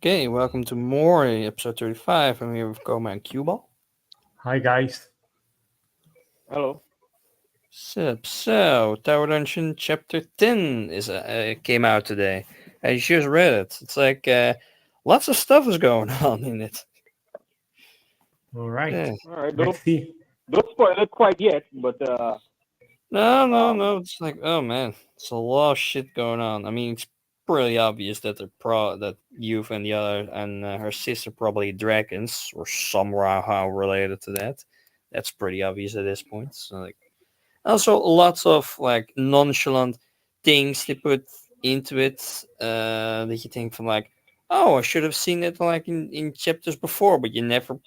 Okay, welcome to Mori, episode 35. I'm here with Koma and Qbhall. Hi guys. Hello. So, Tower Dungeon Chapter 10 came out today. I just read it. It's like lots of stuff is going on in it. All right. Yeah. All right. Let's see. Don't spoil it quite yet, but No. um, It's like, oh man, it's a lot of shit going on. I mean, it's pretty obvious that that Youth and the other and her sister probably dragons or somehow related to that. That's pretty obvious at this point. So like. Also, lots of like nonchalant things they put into it that you think from like, oh, I should have seen it like in chapters before, but you never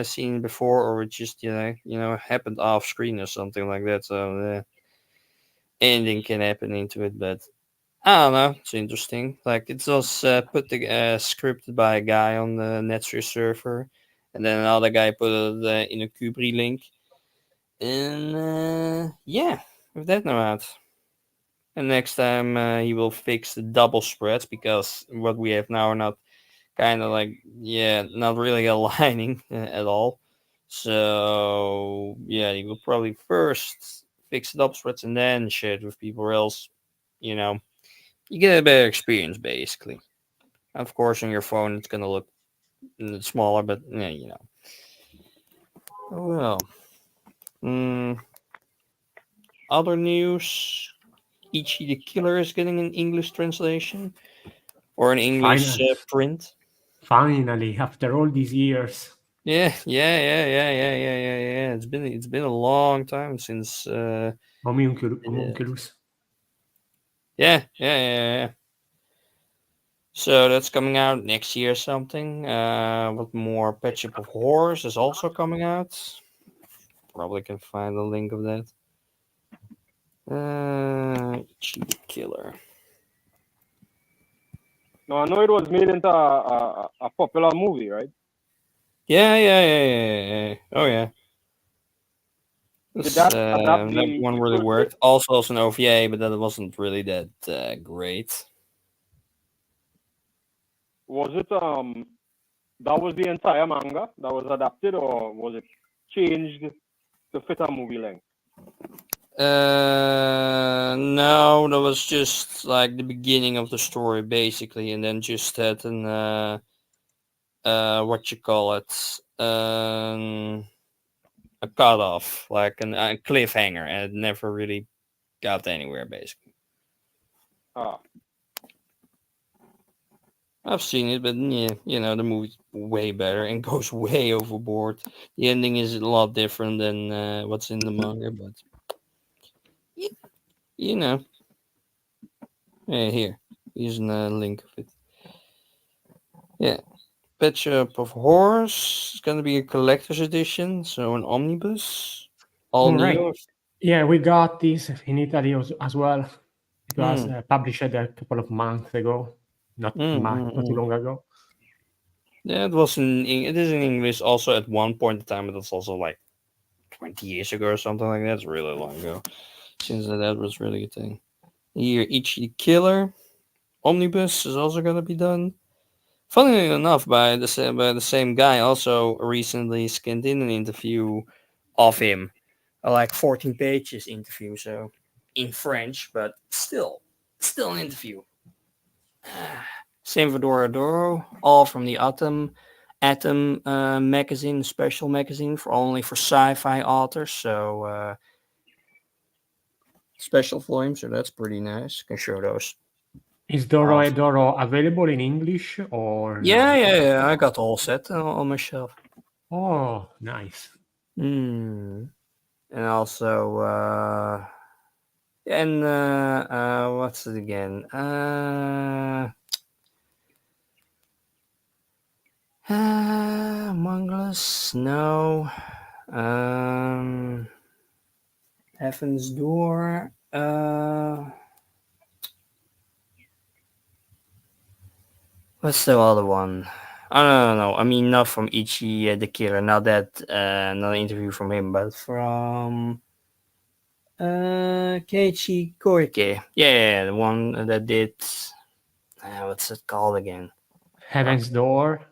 seen it before, or it just happened off screen or something like that. So anything can happen into it, but I don't know. It's interesting. Like it was scripted by a guy on the Netflix server, and then another guy put it in a Qbhall link. And yeah, with that now out. And next time he will fix the double spreads because what we have now are not kind of like, yeah, not really aligning at all. So yeah, he will probably first fix the double spreads and then share it with people, or else, you know, you get a better experience basically. Of course, on your phone it's gonna look smaller, but yeah, you know. Oh well. Mm, Other news. Ichi the Killer is getting an English translation or an English Finally, print. finally, after all these years. Yeah. It's been a long time since. Yeah, Homunculus. yeah. So that's coming out next year or something. What more? Pet Shop of Horrors is also coming out. Probably can find a link of that. Ichi the Killer. no, I know it was made into a popular movie, right? Yeah. Oh yeah. Did that adapt That one the really first book? worked. Also, an OVA, but that wasn't really that great. Was it that was the entire manga that was adapted, or was it changed to fit a movie length? No, that was just like the beginning of the story, basically, and then just had an what you call it, a cutoff, like a cliffhanger, and it never really got anywhere, basically. Ah, I've seen it, but yeah, the movie's way better and goes way overboard. The ending is a lot different than what's in the manga, but y- you know, here, here's a link of it. Yeah, Pet Shop of Horrors is gonna be a collector's edition, so an omnibus, all All right. new. Yeah, we got this in Italy as well. It was Mm, published a couple of months ago, not too mm. long ago. Yeah, it is in English also at one point in time, but it's also like 20 years ago or something like that. It's really long ago since that was really a thing. Here, Ichi the Killer omnibus is also gonna be done. Funnily enough, by the same guy, also recently skinned in an interview of him, like 14 pages interview, so in French, but still an interview. Same for Dora Doro, all from the Atom magazine, special magazine for only for sci-fi authors. So special volume, so that's pretty nice. Can show those Is Doro off. Edoro available in English or Yeah, no? I got the whole set on my shelf. Oh, nice. Hmm. And also, what's it again? Mangless, no. Um, Heaven's Door. What's the other one? I don't know. I mean, not from Ichi the Killer. Not an interview from him, but from Keiichi Koike. Yeah, the one that did. What's it called again? Heaven's Door,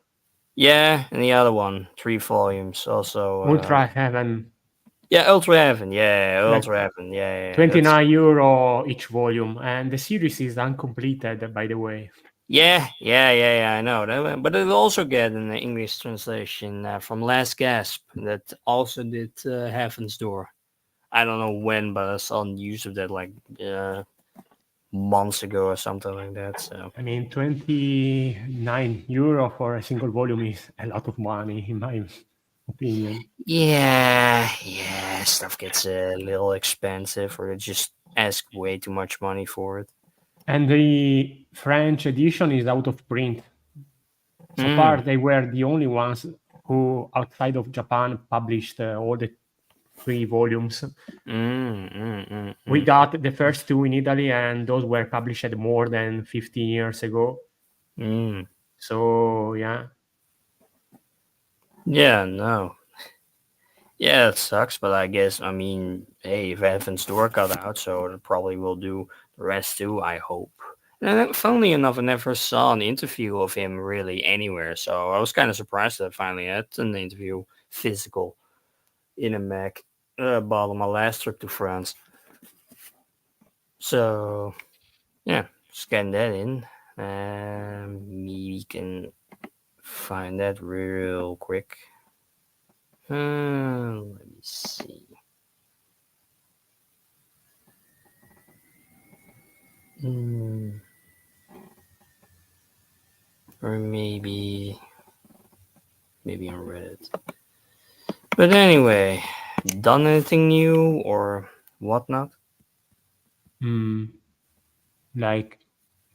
Yeah, and the other one, 3 volumes, also. Ultra Heaven, Yeah, Ultra Heaven. Yeah, like Ultra Heaven. Yeah. That's, 29 euro each volume, and the series is uncompleted, by the way. yeah. I know that, but it'll also get an English translation from Last Gasp that also did Heaven's Door. I don't know when, but I saw news of that like months ago or something like that. So I mean, 29 euro for a single volume is a lot of money, in my opinion. yeah, stuff gets a little expensive, or they just ask way too much money for it. And the French edition is out of print. So far, they were the only ones who, outside of Japan, published all the 3 volumes. We got the first 2 in Italy, and those were published more than 15 years ago. So, yeah. Yeah, no. Yeah, it sucks, but I guess, I mean, hey, if Evan's door got out, so it probably will do the rest too, I hope. And funnily enough, I never saw an interview of him really anywhere, so I was kind of surprised that I finally had an interview physical in a Mac bought on my last trip to France. So, yeah, scan that in. Maybe we can find that real quick. Let me see. Or maybe on Reddit. But anyway, done anything new or whatnot? Like,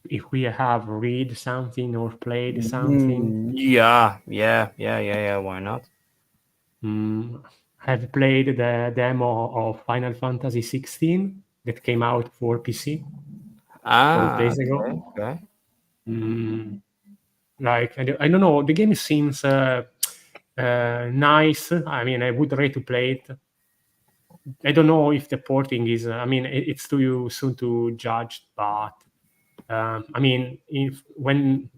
if we have read something or played something. Yeah. Why not? Have played the demo of Final Fantasy 16 that came out for PC 12 days ago. Okay. Like, I don't know, the game seems nice. I mean, I would rate to play it. I don't know if the porting is. I mean, it's too soon to judge, but I mean, if when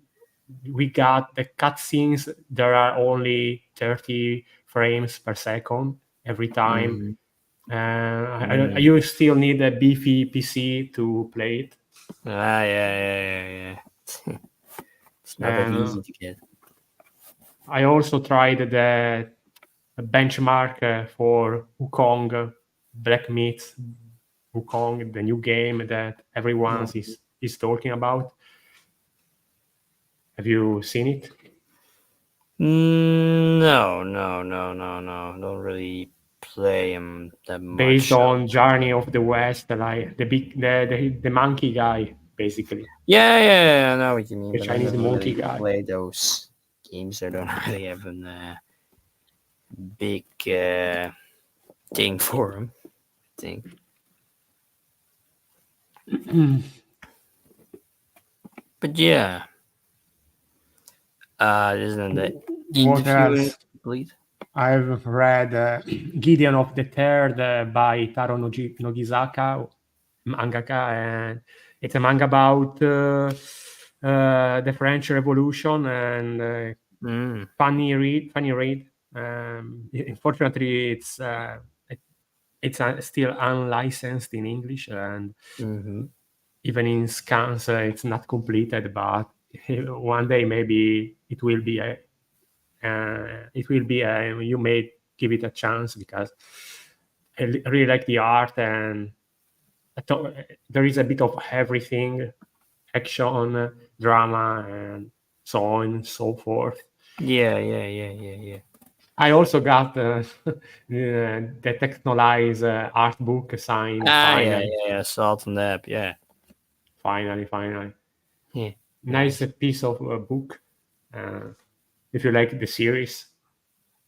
we got the cutscenes, there are only 30 frames per second every time. You still need a beefy PC to play it. Yeah. It's not that easy to get. I also tried the benchmark for Wukong Black Myth, Wukong, the new game that everyone is talking about. Have you seen it? No. Don't really play him that much. Based on Journey of the West, like the monkey guy, basically. Yeah, I know what you mean. The But Chinese I never monkey really guy. play those games. I don't really have a big thing for them, I think. But yeah, isn't that What else? complete? I've read Gideon of the Third by Taro Nogizaka, mangaka, and it's a manga about the French Revolution, and funny read. Unfortunately, it's still unlicensed in English, and even in scans, it's not completed. But one day, maybe it will be you may give it a chance, because I really like the art, and there is a bit of everything: action, drama, and so on and so forth. Yeah. I also got the Technolize art book signed. Finally. Yeah. Salt and App, yeah. Finally. Yeah. Nice piece of book. If you like the series.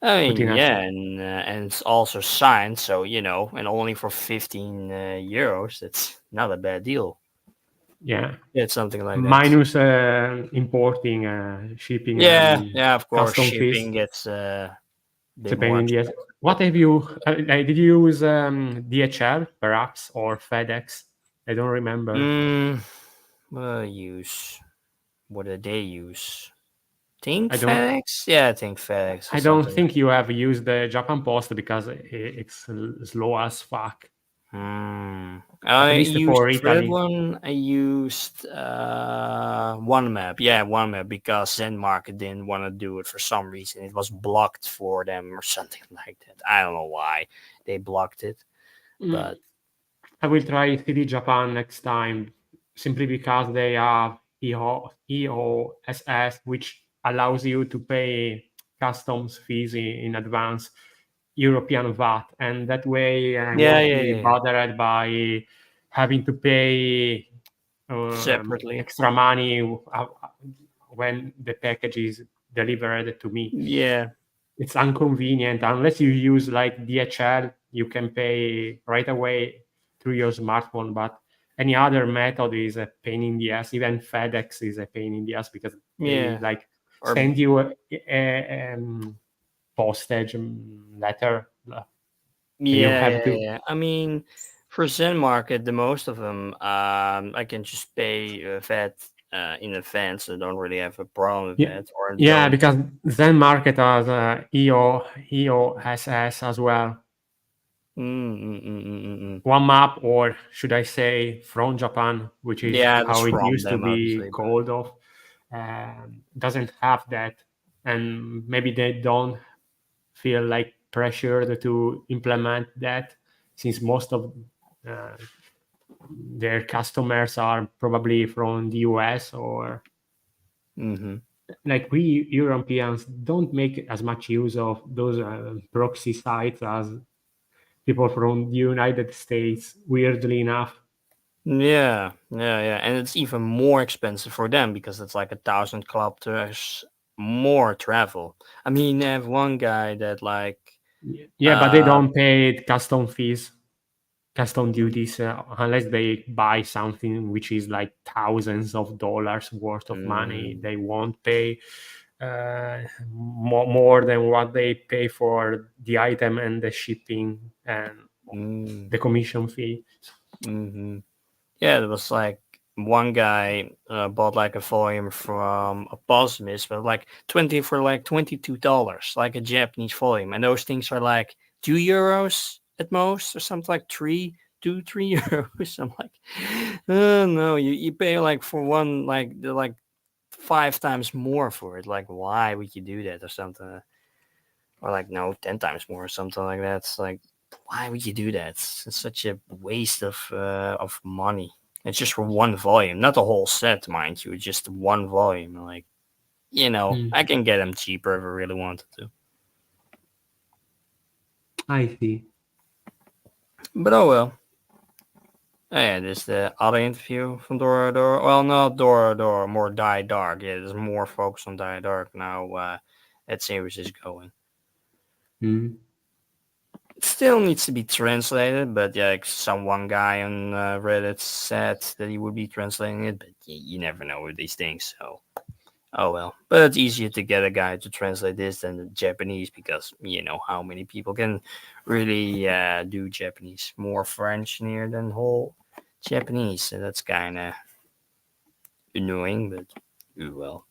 I mean, yeah, and it's also signed, so and only for 15 euros, that's not a bad deal. Yeah, it's something like minus importing, shipping, and of course, custom shipping fees. gets a bit Depending more. on what have you? Did you use DHL perhaps, or FedEx? I don't remember. What did they use? Think I don't. FedEx? Yeah, I think FedEx or I don't something. think you have used the Japan Post because it's slow as fuck. At I least used for for that Italy. one. I used one map. Yeah, one map because Zen Market didn't want to do it for some reason. It was blocked for them or something like that. I don't know why they blocked it, Mm, but I will try CD Japan next time, simply because they have EOSS, which allows you to pay customs fees in advance, European VAT, and that way I yeah, won't yeah, be yeah, bothered by having to pay separately. extra money when the package is delivered to me. Yeah, It's inconvenient unless you use like DHL. You can pay right away through your smartphone, but any other method is a pain in the ass. Even FedEx is a pain in the ass because they yeah, like or send you a postage letter, and you yeah, have yeah, to. yeah. I mean, for Zen Market, the most of them, I can just pay VAT in advance. I don't really have a problem with Yeah, that, or yeah, don't. because Zen Market has EOSS as well. Mm. One map, or should I say, from Japan, which is Yeah, that's how it from used to them, be obviously, but called of, doesn't have that, and maybe they don't feel like pressured to implement that, since most of uh, their customers are probably from the US, or mm-hmm. like we Europeans don't make as much use of those proxy sites as people from the United States, weirdly enough. Yeah, and it's even more expensive for them because it's like 1,000 kilometers more travel. I mean, I have one guy that like, Yeah, but they uh, don't pay custom fees, custom duties, unless they buy something which is like thousands of dollars worth of money. mm, They won't pay more than what they pay for the item and the shipping and mm, the commission fee. mm-hmm. Yeah, there was like one guy bought like a volume from a Posmus, but like 20 for like $22, like a Japanese volume, and those things are like €2 at most, or something like 3 euros. I'm like, oh no, you pay like for one like the like 5 times more for it. Like, why would you do that or something? Or like no, 10 times more or something like that. It's like, why would you do that? It's such a waste of money. It's just for one volume, not the whole set, mind you. Just one volume. Like, Hmm, I can get them cheaper if I really wanted to. I see. But oh well. Oh, yeah, there's the other interview from Dora Dora. Well, not Dora Dora, more Die Dark. Yeah, there's more focus on Die Dark now. That series is going. Hmm. It still needs to be translated, but yeah, like some one guy on Reddit said that he would be translating it, but you never know with these things. So, oh well. But it's easier to get a guy to translate this than the Japanese because you know how many people can really do Japanese. More French here than whole Japanese, so that's kind of annoying, but well,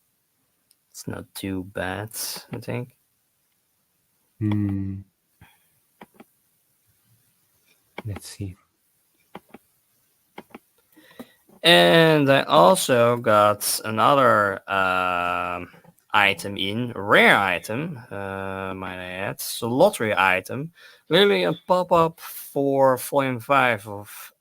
it's not too bad, I think. Hmm. Let's see. And I also got another item in, a rare item, might I add. It's a lottery item. Literally a pop up for Volume 5 of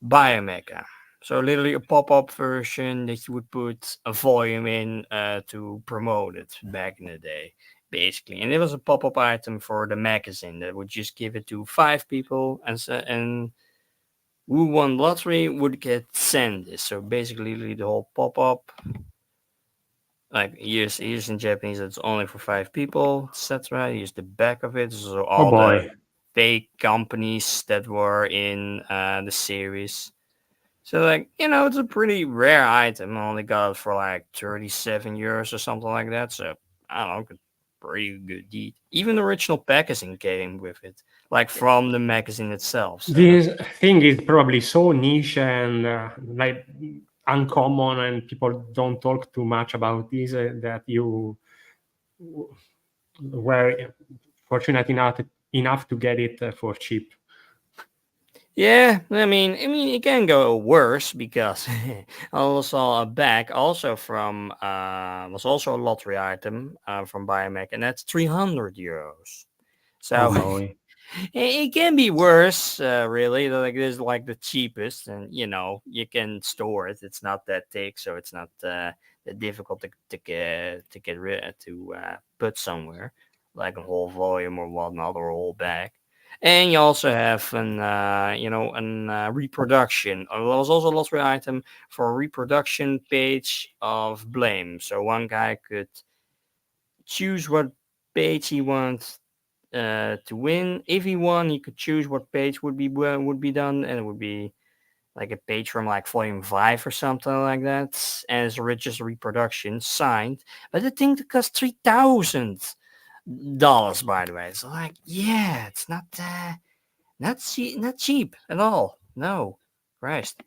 Biomecha. So, literally a pop up version that you would put a volume in to promote it back in the day, basically. And it was a pop up item for the magazine that would just give it to 5 people and who won lottery would get sent this. So basically, the whole pop up, like here's in Japanese, it's only for 5 people, etc. Here's the back of it. So Oh all the boy. fake companies that were in the series. So like it's a pretty rare item. I only got it for like 37 euros or something like that. So I don't know, pretty good deed. Even the original packaging came with it, like from the magazine itself. So This thing is probably so niche, and like uncommon and people don't talk too much about this, that you were fortunate enough to get it for cheap. Yeah, I mean, it can go worse because I also saw a bag also from was also a lottery item from Biomech, and that's 300 euros. So Oh boy. it can be worse, really. Like it is like the cheapest, and you can store it. It's not that thick, so it's not that difficult to get rid to put somewhere, like a whole volume or whatnot, or a whole bag. And you also have an reproduction. There was also a lottery item for a reproduction page of Blame. So one guy could choose what page he wants to win. If he won, he could choose what page would be done, and it would be like a page from like volume 5 or something like that, and it's just a reproduction signed. But the thing that cost $3,000, by the way. So like, yeah, it's not cheap at all. No, Christ,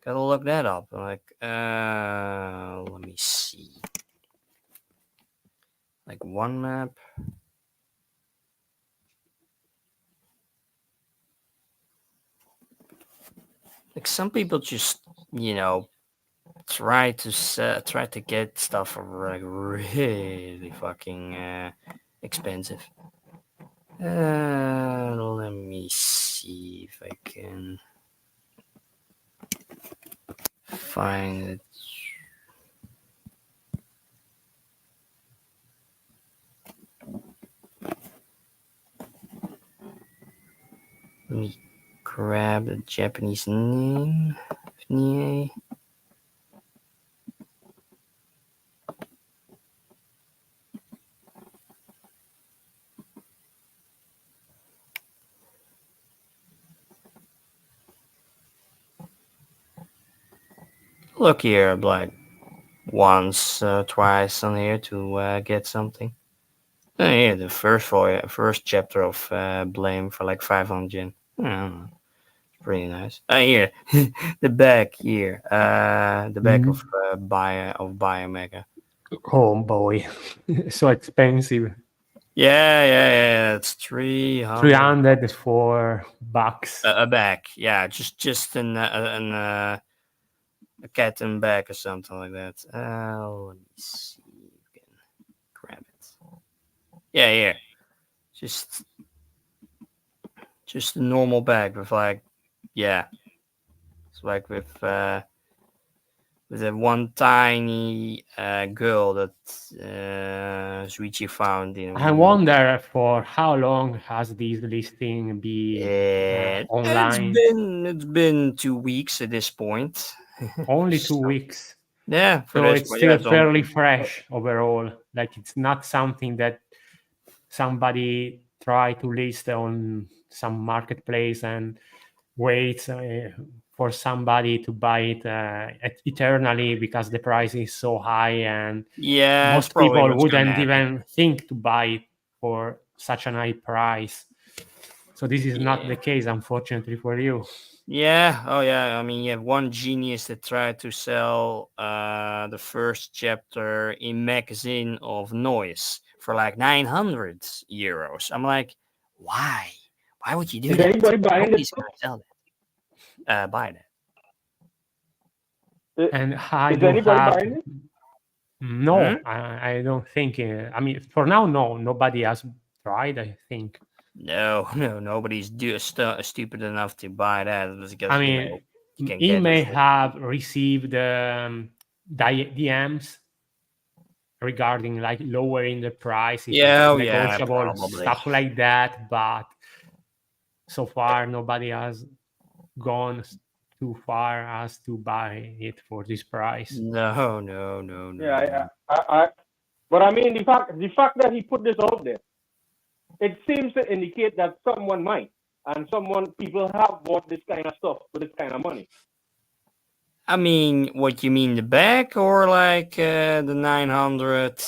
gotta look that up. Like, let me see. Like one map. Like some people just try to get stuff for like really fucking expensive. Let me see if I can find it. Let me grab the Japanese name. Nie. Look here, like once, twice on here to get something. Oh, yeah, the first chapter of Blame for like 500 yen. I don't know. Pretty nice. Here, the back here. The back of Biomega. Oh boy. So expensive. Yeah. It's 300. 300 for bucks. A back. Yeah, just a cat and back or something like that. Let me see. You can grab it. Yeah, here. Just a normal bag with like, yeah. It's like with that one tiny girl that Suichi found in. I wonder for how long has this listing been online? It's been 2 weeks at this point. Only 2 weeks. Yeah, So it's still fairly fresh overall. Like it's not something that somebody tried to list on some marketplace and waits for somebody to buy it eternally because the price is so high, and most people wouldn't even think to buy it for such a high price. So this is not the case, unfortunately for you. Yeah. Oh, yeah. I mean, you have one genius that tried to sell the first chapter in Magazine of Noise for like 900 euros. I'm like, why? Why would you do that? Anybody buying Nobody's gonna sell that. Buy that? And I Is don't anybody have. buying it? No, I don't think. I mean, for now, no. Nobody has tried, I think. No, nobody's stupid enough to buy that. Because, I mean, you can he get may it. have received DMs regarding like lowering the price if it's negotiable, stuff like that. But so far, nobody has gone too far as to buy it for this price. No. Yeah, but I mean, the fact that he put this out there, it seems to indicate that someone might, and people have bought this kind of stuff for this kind of money. I mean, what you mean, the back or like the 900?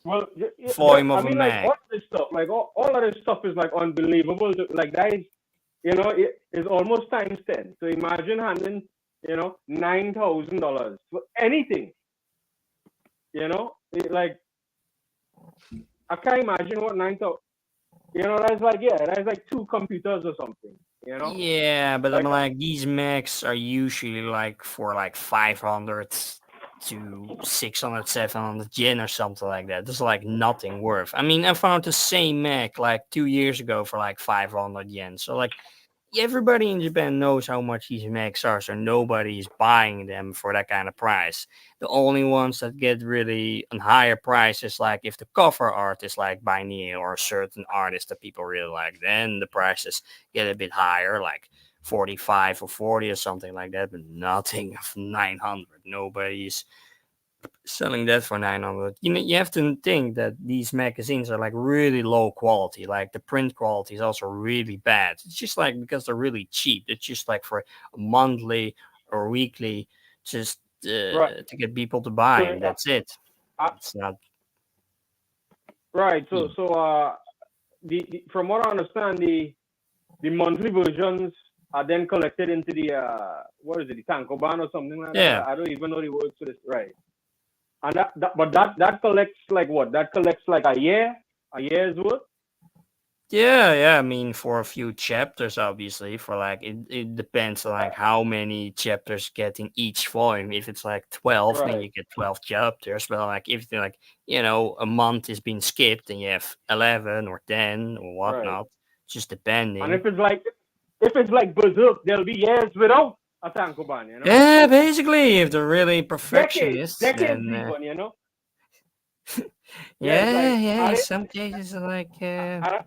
Well, volume of I mean, a like Mac. all this stuff, like all of this stuff is like unbelievable. Like that is, it is almost times 10. So imagine handling $9,000 for anything. Like I can't imagine what 9,000. That's like two computers or something. Yeah, but I Like mean, like these mechs are usually like for like 500 to 600, 700 yen or something like that. There's like nothing worth. I mean, I found the same mech like 2 years ago for like 500 yen. So like everybody in Japan knows how much these mechs are, so nobody is buying them for that kind of price. The only ones that get really a higher price is like if the cover art is like by Neil or a certain artist that people really like, then the prices get a bit higher, like 45 or 40 or something like that, but nothing of 900. Nobody's selling that for 900. You have to think that these magazines are like really low quality. Like the print quality is also really bad. It's just like because they're really cheap. It's just like for a monthly or weekly, just right. to get people to buy, So and that's it. I, It's not. right. Yeah, The from what I understand, the monthly versions are then collected into the what is it, the Tankoban or something like that. yeah, I don't even know the words for this. Right. And that collects like what? That collects like a year's worth. yeah. I mean, for a few chapters, obviously, for like it depends on like how many chapters get in each volume. If it's like 12, then Right. you get 12 chapters. But like if it's like a month is being skipped, then you have 11 or 10 or Right. whatnot. Just And depending. if it's like Berserk, there'll be years without a Tankoban. Yeah, basically, if they're really Decades, perfectionists, decades then even. Yeah. It's yeah, like yeah. Some cases are like I,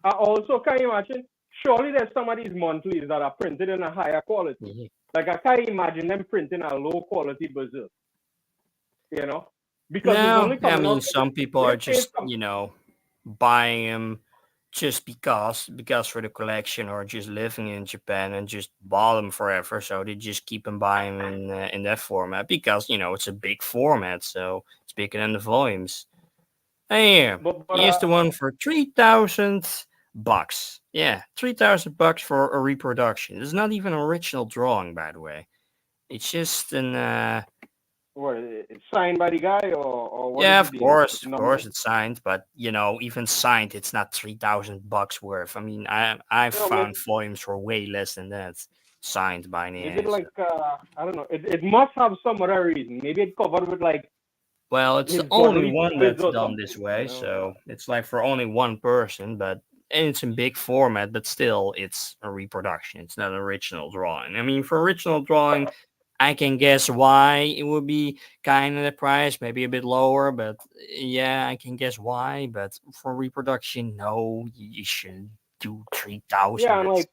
I also can imagine. Surely there's some of these monthlies that are printed in a higher quality. yeah. Like I can't imagine them printing a low quality Berserk. You know, because it's No, only I coming mean out. some people are Let's say just buying them just because for the collection or just living in Japan and just bought them forever, so they just keep on buying them in that format because it's a big format, so it's bigger than the volumes. Hey, but here's the one for $3,000. Yeah, $3,000 for a reproduction. It's not even an original drawing, by the way. It's just an what it's signed by the guy or what is yeah, the deal? It's of number. course, it's signed, but even signed, it's not $3,000 worth. I mean, I've Maybe, found volumes for way less than that signed by maybe NA. So. like I don't know. It must have some other reason. Maybe it's covered with like Well, it's his the only bodily one fluids that's or done this something. way, so it's like for only one person, and it's in big format, but still, it's a reproduction. It's not an original drawing. I mean, for original drawing, I can guess why it would be kind of the price, maybe a bit lower, but yeah, I can guess why. But for reproduction, no, you should do 3,000. Yeah, and That's like,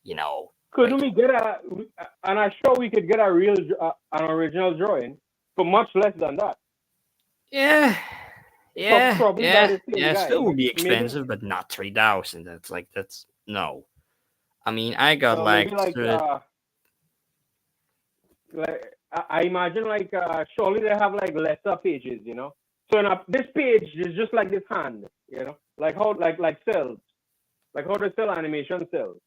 way couldn't we too. get and I'm sure we could get a real, an original drawing for much less than that. Yeah, Probably by the same yeah. guy. Still would be Maybe, expensive, but not 3,000. That's no. I mean, I got maybe like like I imagine like surely they have like lesser pages. So this page is just like this hand. Like how like cells, like how the cell animation cells.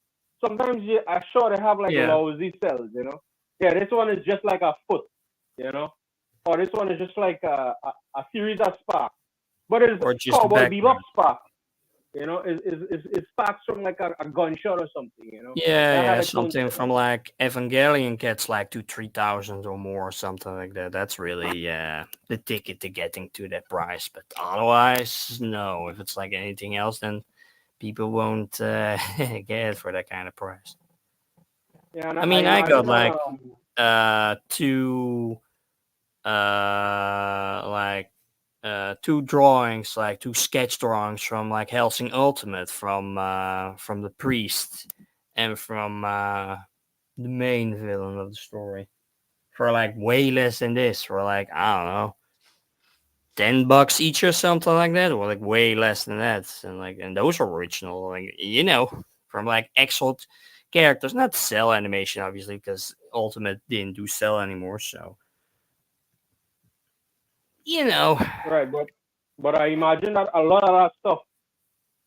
Sometimes I'm sure they have like yeah, lousy cells. Yeah, this one is just like a foot. You know, or this one is just like a series of sparks. But it's or just the Cowboy Bebop background. spark. It sparks from like a gunshot or something. Yeah, That yeah, had its own something from setting. like Evangelion gets like to 3,000 or more, or something like that. That's really the ticket to getting to that price. But otherwise, no. If it's like anything else, then people won't get it for that kind of price. Yeah, and I I mean, I got imagine like two like two drawings, like two sketch drawings from like Helsing Ultimate from the priest and from the main villain of the story for like way less than this, for like I don't know, $10 each or something like that, or like way less than that, and those are original, like from like actual characters, not cell animation, obviously, because Ultimate didn't do cell anymore, so you know. right, but I imagine that a lot of that stuff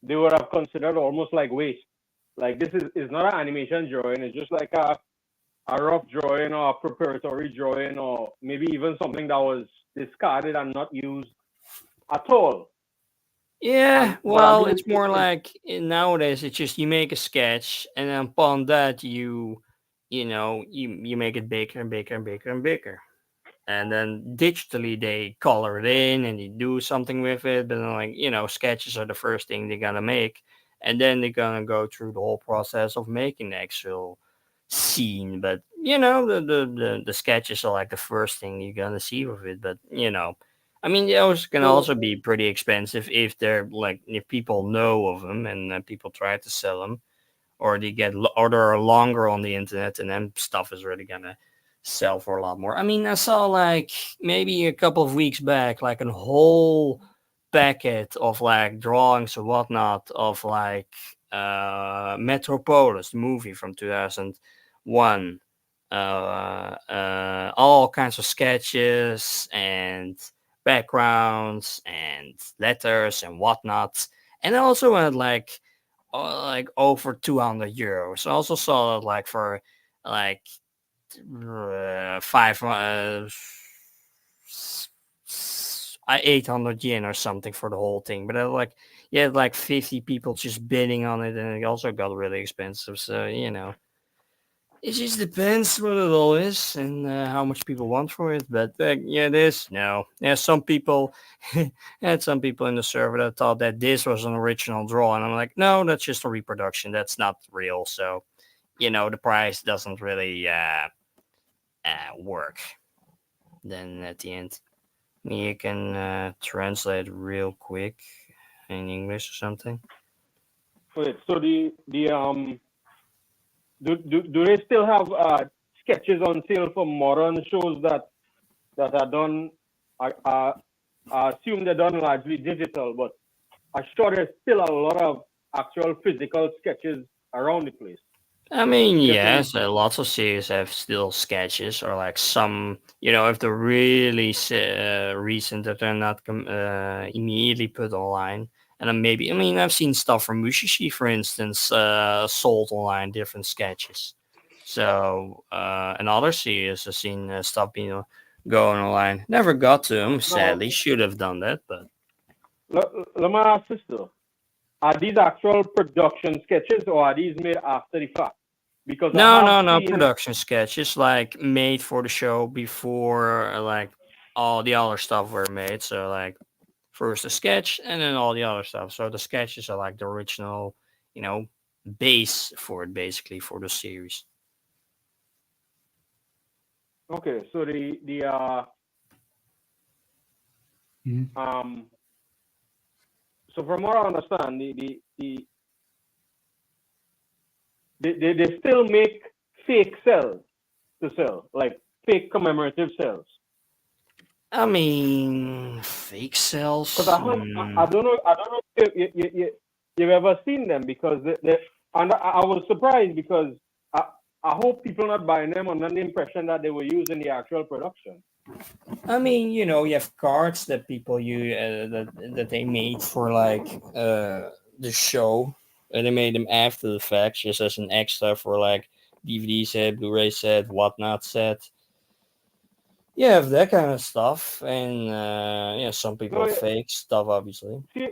they would have considered almost like waste. Like this is not an animation drawing. It's just like a rough drawing or a preparatory drawing or maybe even something that was discarded and not used at all. Yeah, But I well, mean, it's more like nowadays it's just you make a sketch and then upon that you make it bigger and bigger and bigger and bigger. And then digitally they color it in and they do something with it, but then sketches are the first thing they're gonna make, and then they're gonna go through the whole process of making the actual scene. But the sketches are like the first thing you're gonna see with it. But I mean, those can so also be pretty expensive if they're like if people know of them and people try to sell them, or or they're longer on the internet, and then stuff is really gonna sell for a lot more. I mean, I saw like maybe a couple of weeks back, like a whole packet of like drawings or whatnot of like Metropolis, the movie from 2001. All kinds of sketches and backgrounds and letters and whatnot. And I also went like over 200 euros. I also saw it like for like five 800 yen or something for the whole thing. But you had like 50 people just bidding on it, and it also got really expensive. So it just depends what it all is and how much people want for it. But yeah, this no, yeah, some people had some people in the server that thought that this was an original draw, and I'm like, no, that's just a reproduction. That's not real. So the price doesn't really work. Then at the end, you can translate real quick in English or something. wait, so do they still have sketches on sale for modern shows that are done? I assume they're done largely digital, but I'm sure there's still a lot of actual physical sketches around the place. I mean, Just in yes, lots of series have still sketches, or like some, if they're really recent, that they're not immediately put online. And then maybe, I mean, I've seen stuff from Mushishi, for instance, sold online, different sketches. So, and other series, I've seen stuff being going online. Never got to them, now, sadly. Should have done that, but. let me ask this though. Are these actual production sketches or are these made after the fact? Because I No, have no, no. seen, Production sketches like made for the show before like all the other stuff were made. So like first the sketch and then all the other stuff. So the sketches are like the original, you know, base for it basically for the series. okay, so Mhm. so from what I understand, they still make fake cells to sell, like fake commemorative cells. I mean, fake Because cells. I don't know if you've ever seen them because and I was surprised because I, I hope people not buying them under the impression that they were used in the actual production. I mean, you have cards that people use that they made for like the show, and they made them after the fact, just as an extra for like DVD set, Blu-ray set, whatnot set. You have that kind of stuff, and yeah, some people No, fake stuff, obviously. see,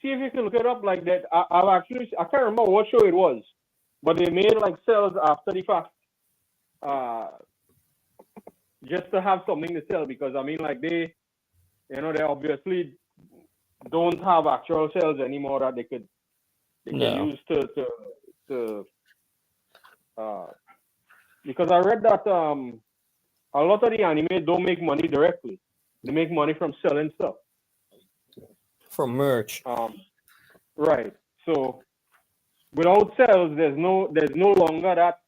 see if you can look it up like that. I've actually I can't remember what show it was, but they made like cells after the fact, uh, just to have something to sell because I mean like they obviously don't have actual cells anymore that they could No, use to uh because I read that a lot of the anime don't make money directly. They make money from selling stuff. for merch. Right. So without sales, there's no longer that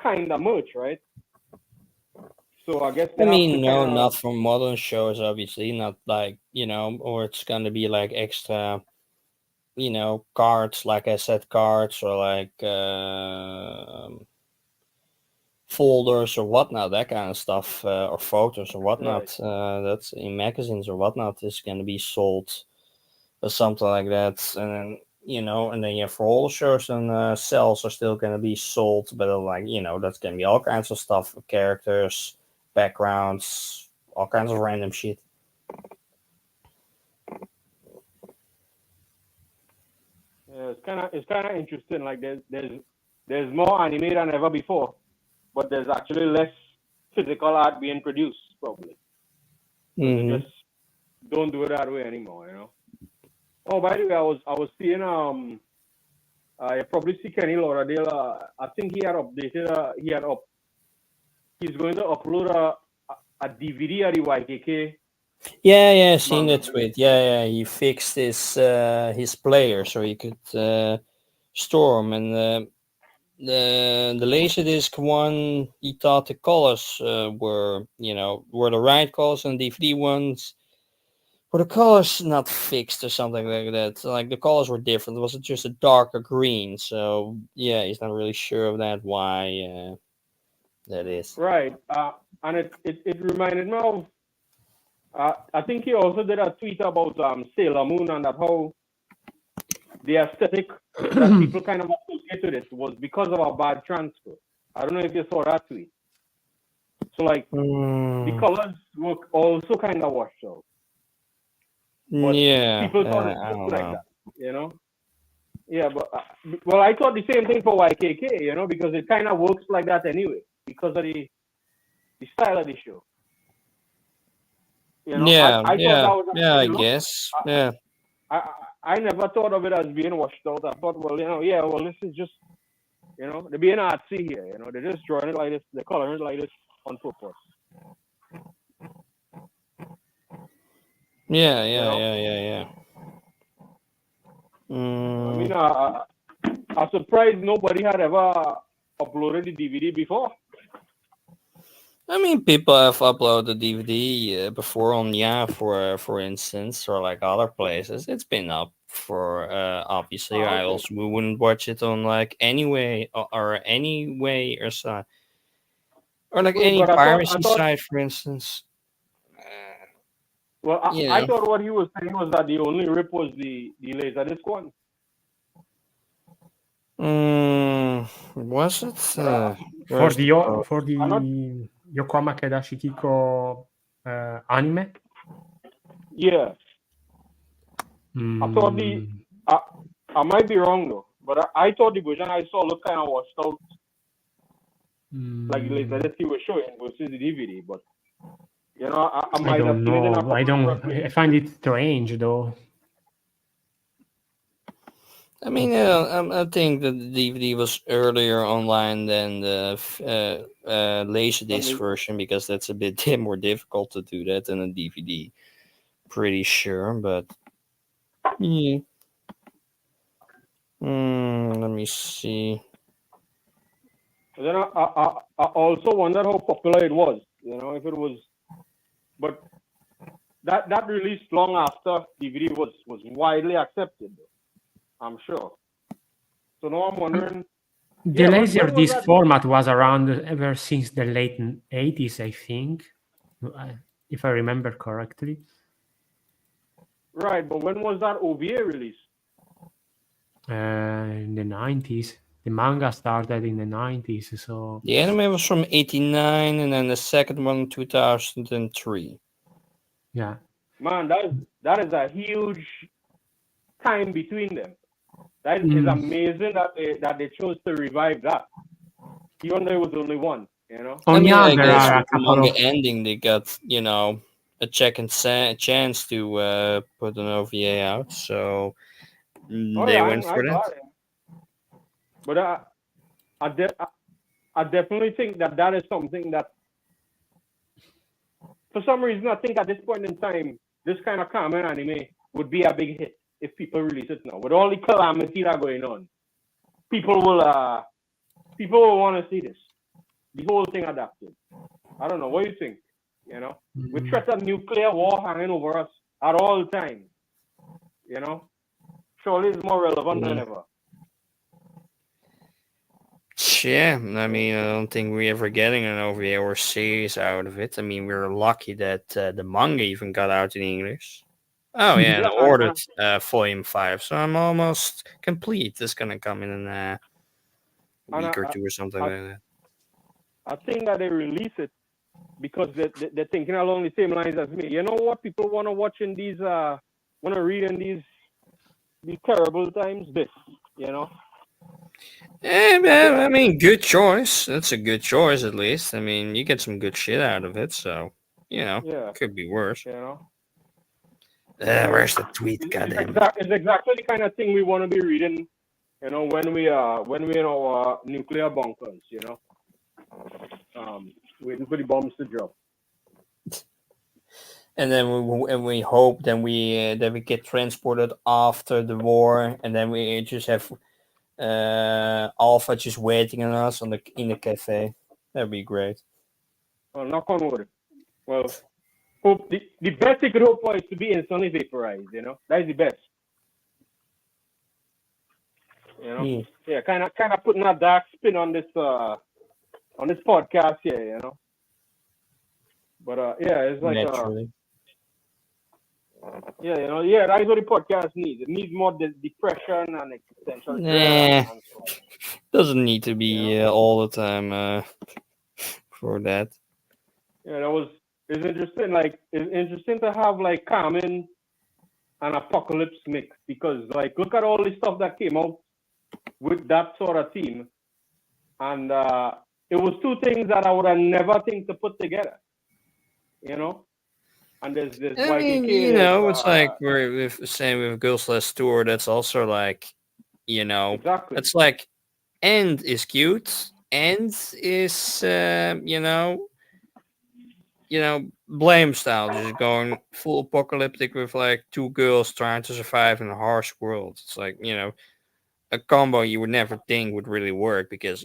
kind of merch, right? So I guess I they have to mean, kind no, of not for modern shows, obviously, not like or it's gonna be like extra, cards, like I said, cards or like folders or whatnot, that kind of stuff, or photos or right. whatnot. That's in magazines or whatnot is gonna be sold or something like that, and then and then for all shows and cells are still gonna be sold, but that's gonna be all kinds of stuff, characters, backgrounds, all kinds of random shit. Yeah, it's kind of interesting. Like there's more anime than ever before, but there's actually less physical art being produced probably because they Mm-hmm. just don't do it that way anymore. Oh, by the way, I was seeing you probably see Kenny Lauderdale. I think he had updated. He's going to upload a DVD of the YKK Yeah, seen manga. that tweet. Yeah, he fixed his player so he could store 'em, and the laserdisc one, he thought the colors were the right colors, and DVD ones were the colors not fixed or something like that. Like the colors were different. It was just a darker green. So yeah, he's not really sure of that. Why that is. Right. And it reminded me of. I think he also did a tweet about Sailor Moon and that how the aesthetic that people kind of associate with it was because of a bad transfer. I don't know if you saw that tweet. So like the colors were also kind of washed out, but Yeah, people thought it I looked don't like know. that. Yeah, but well, I thought the same thing for YKK, because it kind of works like that anyway because of the style of the show. Yeah, I thought that was I guess. Yeah. I never thought of it as being washed out. I thought, well, this is just, they're being artsy here. They're just drawing it like this, they're coloring it like this on purpose. Yeah. I mean, I'm surprised nobody had ever uploaded the DVD before. I mean, people have uploaded DVD before on for instance, or like other places. It's been up for obviously. I Okay. also wouldn't watch it on like Anyway or Anyway or so, or like Wait, any but I piracy thought, site, for instance. well, You I know, thought what he was saying was that the only rip was the Laserdisc one. was it? But for Where's the the quote? for I'm not. the Yokohama Kedashi Kiko anime. Yeah, I thought Mm, I might be wrong though, but I thought the version I saw looked kind of washed out, like the Laserdisc he was showing versus the DVD. But I I might have don't seen it in a know. I couple of don't. I replays. find it strange though. I mean, I think that the DVD was earlier online than the Laserdisc version because that's a bit more difficult to do that than a DVD. Pretty sure, but yeah. Let me see. And then I also wondered how popular it was. If it was, but that released long after DVD was widely accepted. I'm sure. So now I'm wondering. The Yeah, when was Laserdisc that? format was around ever since the late 80s, I think, if I remember correctly. Right, but when was that OVA released? In the 90s. The manga started in the 90s, so The anime was from '89, and then the second one 2003. yeah. Man, that is a huge time between them. That is Mm. amazing that they chose to revive that, even though it was only one. I On mean, I there guess are a with the couple manga of ending, they got a chance to put an OVA out, so Oh they yeah, went I for that. got it. But I definitely think that is something that, for some reason, I think at this point in time, this kind of common anime would be a big hit if people release it now. With all the calamity that going on, people will want to see this. The whole thing adapted. I don't know. What do you think? With threat of nuclear war hanging over us at all times. Surely it's more relevant than ever. Yeah, I mean, I don't think we're ever getting an OVA or series out of it. I mean, we're lucky that the manga even got out in English. Oh yeah, and I Yeah, ordered volume 5, so I'm almost complete. It's gonna come in a and week or two or something I, like that. I think that they release it because they're thinking along the same lines as me. You know what people want to watch in these, want to read in these terrible times? This, you know? Man, I mean, good choice. That's a good choice, at least. I mean, you get some good shit out of it, so Yeah, could be worse. you know? So Where's the tweet? Goddamn it! it's exactly the kind of thing we want to be reading, you know, when we in our nuclear bunkers, you know, waiting for the bombs to drop. And then we hope that we get transported after the war, and then we just have Alpha just waiting on us in the cafe. That'd be great. Well, knock on wood. Well, hope the best you could hope for is to be instantly vaporized. You know, that is the best. You know, yeah, kind of putting a dark spin on this podcast here. You know, but yeah, it's like Naturally. yeah, you know, yeah, that is what the podcast needs. It needs more depression and existential Nah, dread and so on. doesn't need to be all the time for that. Yeah, it's interesting. Like it's interesting to have like Carmen and Apocalypse mix because like look at all the stuff that came out with that sort of team, and it was two things that I would have never think to put together. You know, and there's this I mean, YTK. it's like we're with same with Girls Last Tour. That's also like, Exactly. it's like End is cute. End is blame style, just going full apocalyptic with like two girls trying to survive in a harsh world. It's like, a combo you would never think would really work because,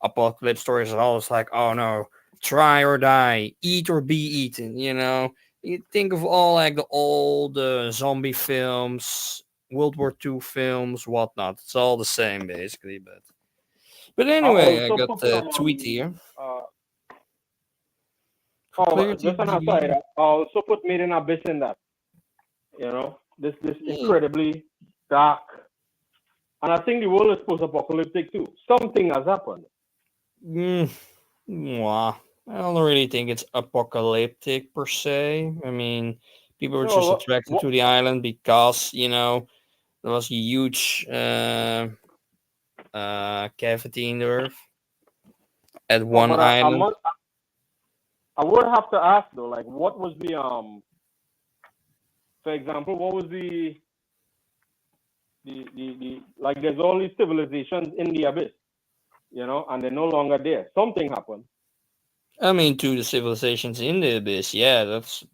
apocalypse stories are always like, oh no, try or die, eat or be eaten, You think of all like the old zombie films, World War II films, whatnot. It's all the same basically, but I anyway, I also got put the some tweet here. For clarity, just an aside. I also put Made in Abyss in that. You know, this incredibly dark, and I think the world is post-apocalyptic too. Something has happened. Mwah. I don't really think it's apocalyptic per se. I mean, people were just attracted to the island because, there was a huge cavity in the earth at one island. I would have to ask though, like, what was the for example, what was the like? There's all these civilizations in the abyss, you know, and they're no longer there. Something happened. I mean, to the civilizations in the abyss, yeah, that's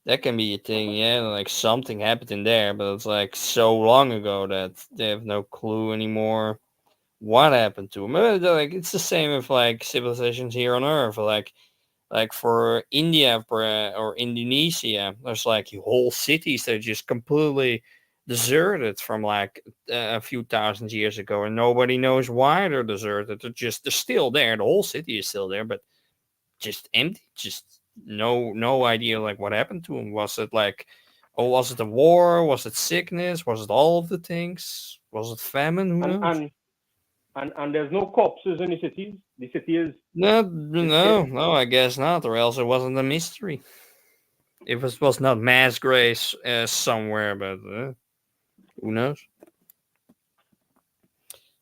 that can be a thing, yeah. Like something happened in there, but it's like so long ago that they have no clue anymore what happened to them. Like it's the same with like civilizations here on Earth, like for India or Indonesia, there's like whole cities that are just completely deserted from like a few thousand years ago, and nobody knows why they're deserted. They're still there. The whole city is still there, but just empty. Just no idea like what happened to them. Was it like, oh, was it a war? Was it sickness? Was it all of the things? Was it famine? Who knows? And there's no corpses in the cities. The city is no. I guess not, or else it wasn't a mystery. If it was not mass graves somewhere, but who knows?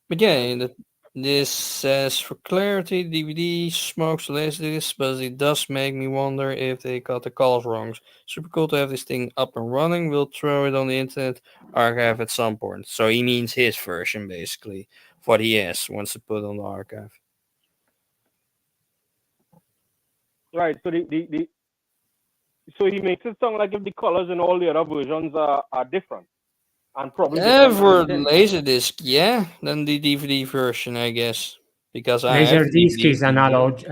But yeah, this says for clarity, DVD smokes laserdiscs, but it does make me wonder if they got the colors wrong. Super cool to have this thing up and running. We'll throw it on the internet archive at some point. So he means his version, basically, what he has wants to put on the archive. Right. So so he makes it sound like if the colors in all the other versions are different. And probably for Laserdisc, yeah, then the DVD version, I guess, because Laserdisc is analog.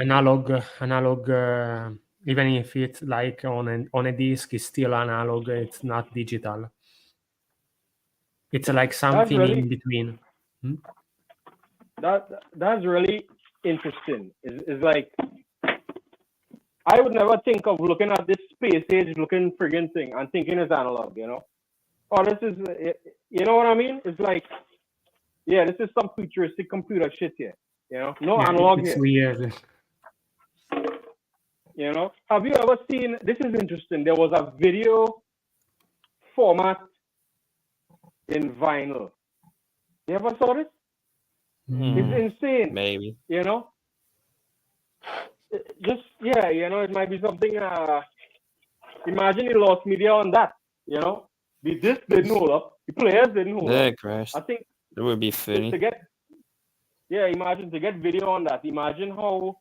Even if it's like on a disc, it's still analog. It's not digital. It's like something in between. That's really interesting. It's like I would never think of looking at this space age looking friggin' thing and thinking it's analog, you know? Oh, this is, you know what I mean? It's like, yeah, this is some futuristic computer shit here, you know? No analog it's here, weird. you know? Have you ever seen, this is interesting, there was a video format in vinyl. You ever saw this? It's insane, Maybe. you know? Just, yeah, you know, it might be something, imagine you lost media on that, you know? The disc didn't hold up, the players didn't hold Yeah, up. Christ. I think It would be to funny. get, yeah, imagine to get video on that. Imagine how,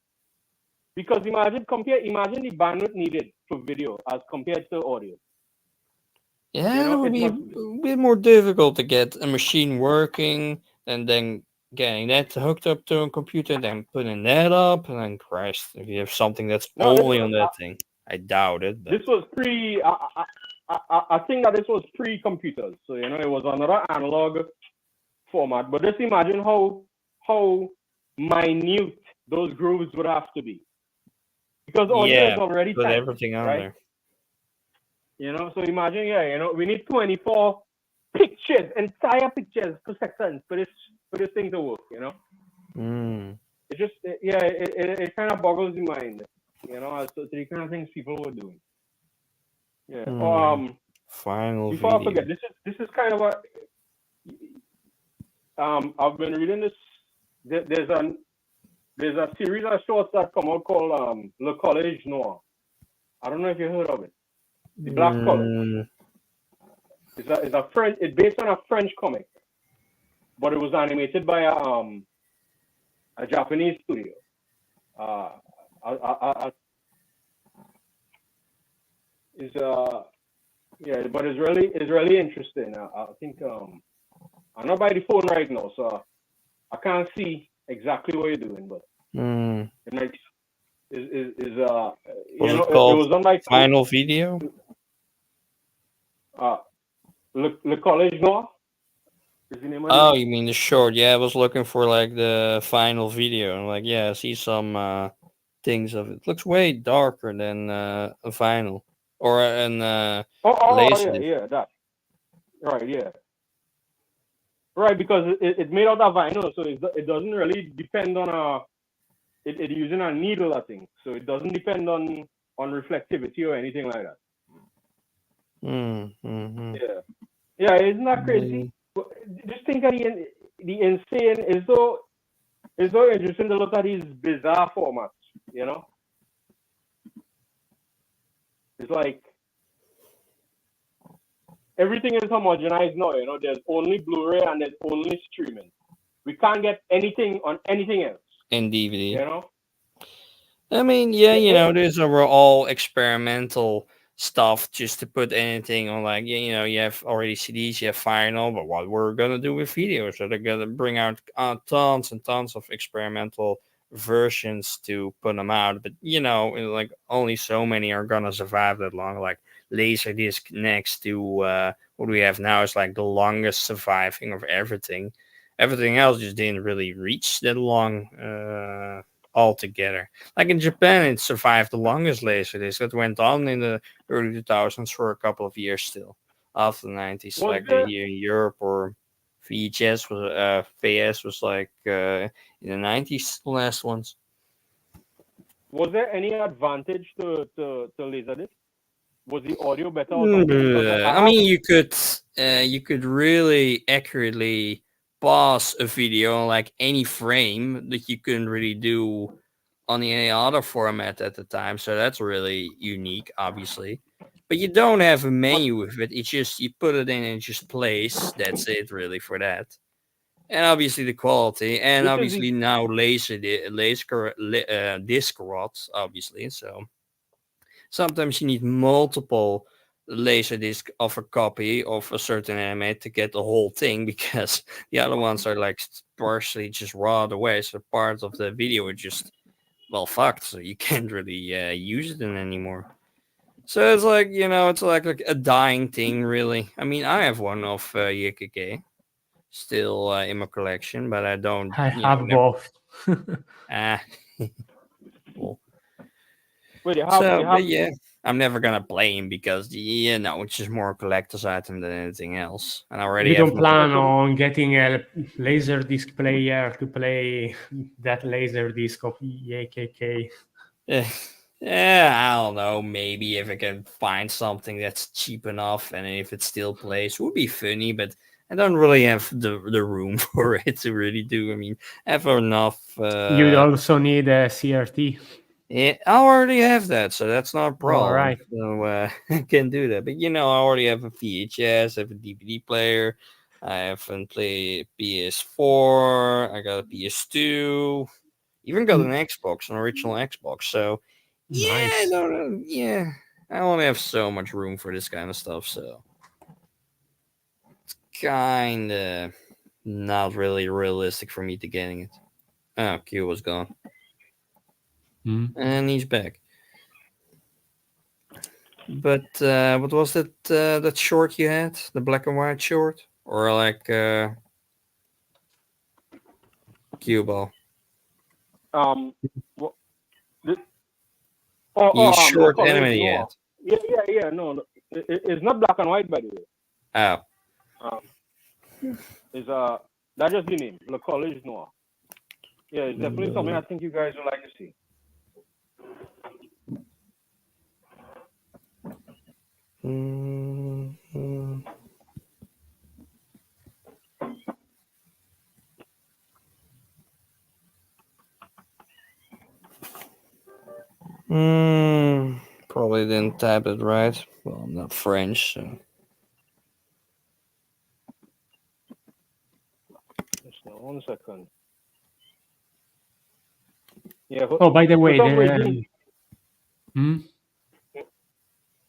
because imagine the bandwidth needed for video as compared to audio. Yeah, You know, it would it be must, a bit more difficult to get a machine working and then getting that hooked up to a computer, then putting that up, and then Christ, if you have something that's no, this only was, on that thing. I doubt it, but this was pre, I think that this was pre-computers. So, you know, it was another analog format. But just imagine how minute those grooves would have to be. Because audio is yeah, already put tight, everything on right? there. You know, so imagine, yeah, you know, we need 24 pictures, entire pictures per second for this thing to work, you know. Mm. It just, it kind of boggles the mind, you know, as to the kind of things people were doing. Yeah. Final Before I video. forget, this is kind of a, I've been reading this. There's a series of shorts that come out called Le Collège Noir. I don't know if you heard of it. The Black College. Mm, It's a French. It's based on a French comic, but it was animated by a Japanese studio. Is yeah, but it's really interesting. I think I'm not by the phone right now, so I can't see exactly what you're doing, but it makes is you Was know it it called was on my Final Video? Le Collège Noir is the name of Oh, it. you mean the short? Yeah, I was looking for like the final video, and like, yeah, I see some things of it. Looks way darker than a vinyl or an Oh laser. yeah, that right, yeah. Right, because it's made out of vinyl, so it doesn't really depend on it using a needle, I think. So it doesn't depend on reflectivity or anything like that. Mm-hmm. Yeah, isn't that crazy? Just think of the insane. It's so interesting to look at these bizarre formats. You know, it's like everything is homogenized now. You know, there's only Blu-ray and there's only streaming. We can't get anything on anything else. In DVD. You know. I mean, yeah, you know, these are all experimental stuff just to put anything on. Like, you know, you have already CDs, you have vinyl, but what we're gonna do with videos? So they're gonna bring out tons and tons of experimental versions to put them out. But you know, like only so many are gonna survive that long. Like Laserdisc next to what we have now is like the longest surviving of everything. Everything else just didn't really reach that long altogether. Like in Japan, it survived the longest laserdisc. It went on in the early 2000s for a couple of years still. After the 90s, Was like there here in Europe, or VS was like in the 90s, the last ones. was there any advantage to Laserdisc? Was the audio better or something? Because I mean, you could really accurately pause a video on like any frame that you couldn't really do on any other format at the time. So that's really unique, obviously. But you don't have a menu with it. It's just you put it in and it just plays. That's it, really, for that. And obviously the quality, and which is the obviously now laser disc rods, obviously. So sometimes you need multiple laser disc of a copy of a certain anime to get the whole thing, because the other ones are like partially just rotted away. So part of the video is just fucked, so you can't really use it in anymore. So it's like, you know, it's like a dying thing, really. I mean, I have one of Yekike still in my collection, but I don't, I you know, have both. ah, well. wait, So, but yeah, I'm never gonna play him because it's just more a collector's item than anything else. And I already You have don't plan on getting a laser disc player to play that laser disc of EAKK? Yeah, I don't know. Maybe if I can find something that's cheap enough and if it still plays, would be funny. But I don't really have the room for it to really do. I mean, I have enough. You'd also need a CRT. Yeah, I already have that, so that's not a problem. All right. So I can do that. But I already have a VHS, I have a DVD player. I haven't played PS4. I got a PS2. Even got an Xbox, an original Xbox. So Nice. I only have so much room for this kind of stuff. So it's kind of not really realistic for me to getting it. Oh, Q was gone, and he's back. But what was that short you had? The black and white short, or like Qbhall? What, The short College anime you Noir. had. Yeah. No, it's not black and white, by the way. Oh, It's that just the name, Le College Noir. Yeah, it's definitely something I think you guys would like to see. Probably didn't type it right. Well, I'm not French, so. Just 1 second. Yeah. Oh, by the way,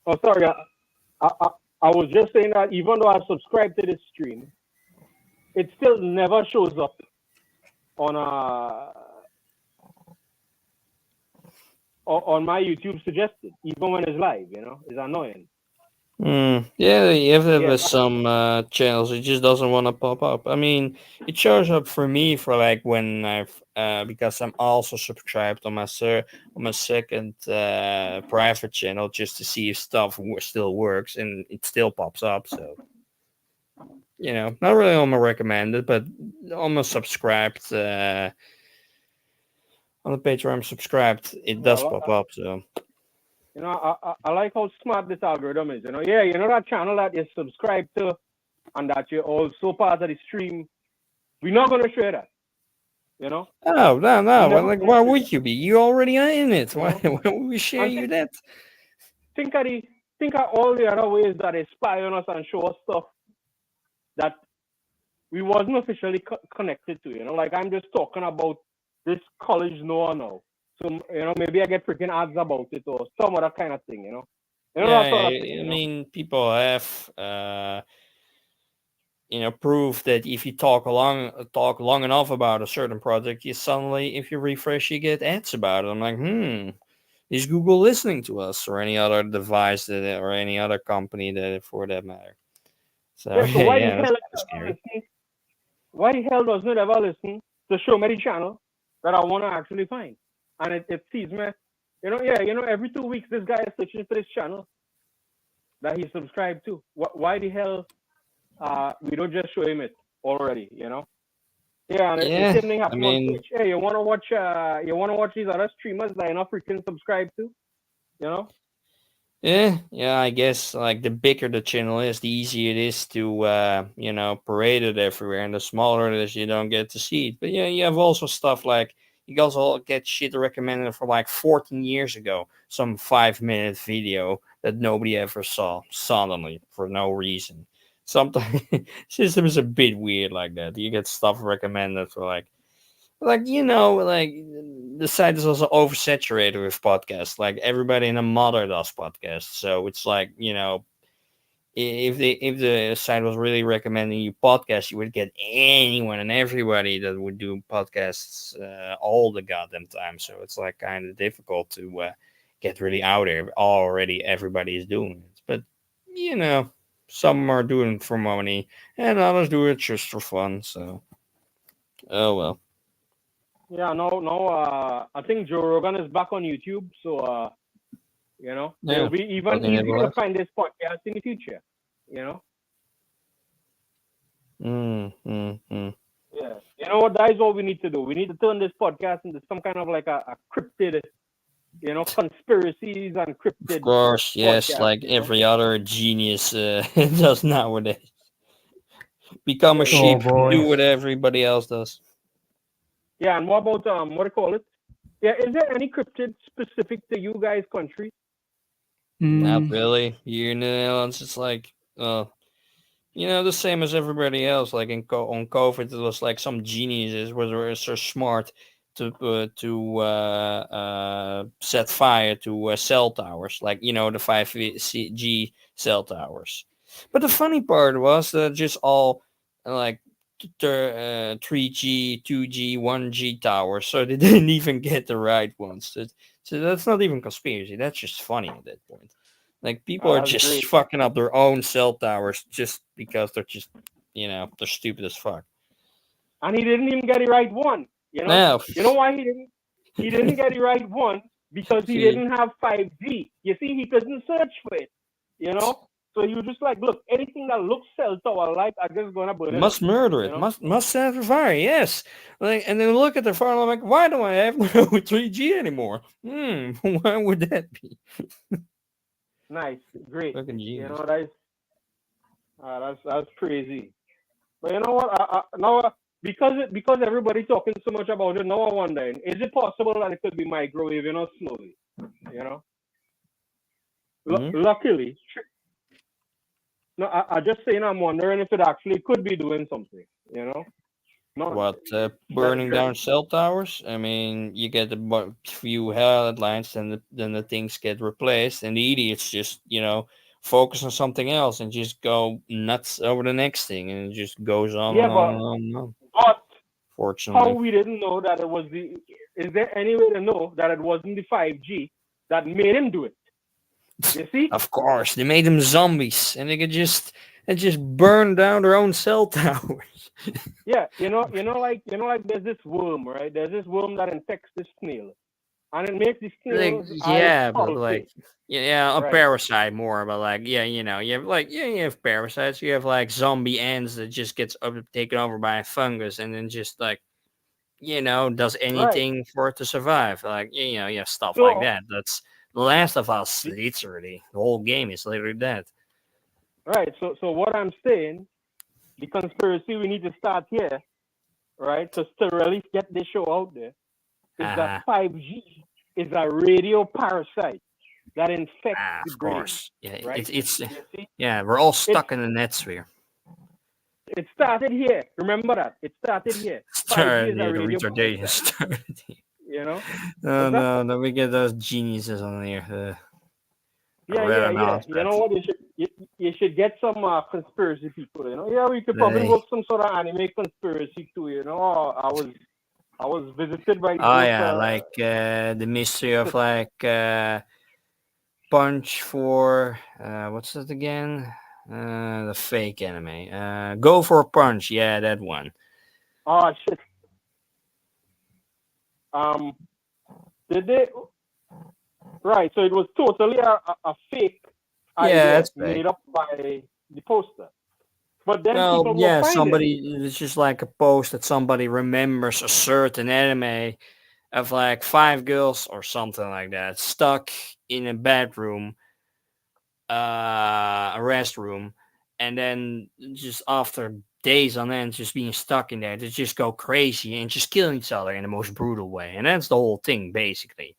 Oh, sorry. I was just saying that even though I subscribe to this stream, it still never shows up on my YouTube suggested, even when it's live. It's annoying. Yeah, you have that Yeah, with some channels. It just doesn't want to pop up. I mean, it shows up for me for like when I've because I'm also subscribed on my second private channel just to see if stuff still works, and it still pops up. So not really on my recommended, but on my subscribed on the page where I'm subscribed, it does pop up. So. I like how smart this algorithm is. That channel that you subscribe to and that you're also part of the stream. We're not gonna share that. Oh no! Well, like, why would you be? You already are in it. Why would we share you that? Think of all the other ways that they spy on us and show us stuff that we wasn't officially connected to. Like I'm just talking about this College Noir now. So maybe I get freaking ads about it or some other kind of thing. I mean, people have proof that if you talk long enough about a certain project, you suddenly, if you refresh, you get ads about it. I'm like, is Google listening to us or any other device or any other company that, for that matter? So why the hell doesn't it ever listen to Show Me the channel that I want to actually find? And it sees me, every 2 weeks this guy is searching for this channel that he's subscribed to. Why the hell we don't just show him it already? Yeah, and the same thing happens on Twitch. Hey, you wanna watch these other streamers that you're not freaking subscribed to? Yeah, I guess like the bigger the channel is, the easier it is to parade it everywhere, and the smaller it is, you don't get to see it. But yeah, you have also stuff like you guys all get shit recommended from like 14 years ago, some 5-minute video that nobody ever saw suddenly for no reason. Sometimes system is a bit weird like that. You get stuff recommended for like the site is also oversaturated with podcasts. Like everybody and a mother does podcasts, so it's like if the site was really recommending you podcasts, you would get anyone and everybody that would do podcasts all the goddamn time. So it's like kind of difficult to get really out there. Already everybody is doing it, but some are doing it for money and others do it just for fun. So oh well. Yeah, no. I think Joe Rogan is back on YouTube, so They'll Yeah, be even but they never easier to left. find this podcast in the future. Yeah. You know what? That is what we need to do. We need to turn this podcast into some kind of like a cryptid, conspiracies and Of cryptid course, yes, podcast. like every other genius does nowadays. Become a Yeah, yeah, Oh sheep, boy. do what everybody else does. yeah. And what about what do you call it? Yeah, is there any cryptid specific to you guys' country? Not Mm, really. You in the Netherlands, it's like, the same as everybody else. Like on COVID, it was like some geniuses were so smart to set fire to cell towers, like the 5G cell towers. But the funny part was that just all like 3G, 2G, 1G towers, so they didn't even get the right ones. So that's not even conspiracy. That's just funny at that point. Like people Oh, are that's just great. fucking up their own cell towers just because they're just they're stupid as fuck. And he didn't even get it right one. Now, You know why he didn't? He didn't get it right one because he see, didn't have 5G. You see, he couldn't search for it. You know, so you just like, look, anything that looks cell tower like, I'm just gonna burn it up. must murder You it, know, must set it fire. Yes, like, and then look at their phone. I'm like, why do I have no 3G anymore? Why would that be? nice, great. Fucking genius. That's crazy. But you know what? Now because everybody's talking so much about it, now I'm wondering, is it possible that it could be microwaving us slowly? You know, Hmm? luckily, no, I just saying I'm wondering if it actually could be doing something. Not What, that, burning down cell towers? I mean, you get a few headlines, and then the things get replaced, and the idiots just focus on something else and just go nuts over the next thing, and it just goes on yeah, and on but and on and on. but how Fortunately, we didn't know that it was the? Is there any way to know that it wasn't the 5G that made him do it? You see? of course, they made them zombies, and they could just burn down their own cell towers. Yeah, like there's this worm, right? There's this worm that infects the snail, and it makes the Like, snail's eyes yeah, but like, pulsate. yeah, a Right, parasite more, but like, yeah, you have like, yeah, you have parasites. You have like zombie ants that just gets taken over by a fungus, and then just like, does right. anything for it to survive. Like, you have stuff like So, that. That's The Last of Us. the- Literally, the whole game is literally that. right. So what I'm saying, the conspiracy we need to start here, right? To really get this show out there, is that Uh-huh. 5G is a radio parasite that infects the Of brain, course. Yeah, right? it's You see, yeah, we're all it stuck in the net sphere. it started here. Remember that it started here. 5G Started is a here, the radio retardation parasite. started here. You know, Oh but that, no, no, we get those geniuses on here. I yeah, read yeah, an yeah. You know announcement. what? You should get some conspiracy people. Yeah, we could probably They, work some sort of anime conspiracy too. Oh, I was visited by oh this. yeah, like the mystery of like Punch for what's that again? The fake anime. Go for a Punch. Yeah, that one. Oh shit. Um, did they? Right. So it was totally a fake Yeah, idea that's fake. made up by the poster. But then Well, people were yeah, finding it. it's just like a post that somebody remembers a certain anime of like five girls or something like that stuck in a bedroom, a restroom, and then just after days on end just being stuck in there, they just go crazy and just killing each other in the most brutal way, and that's the whole thing basically.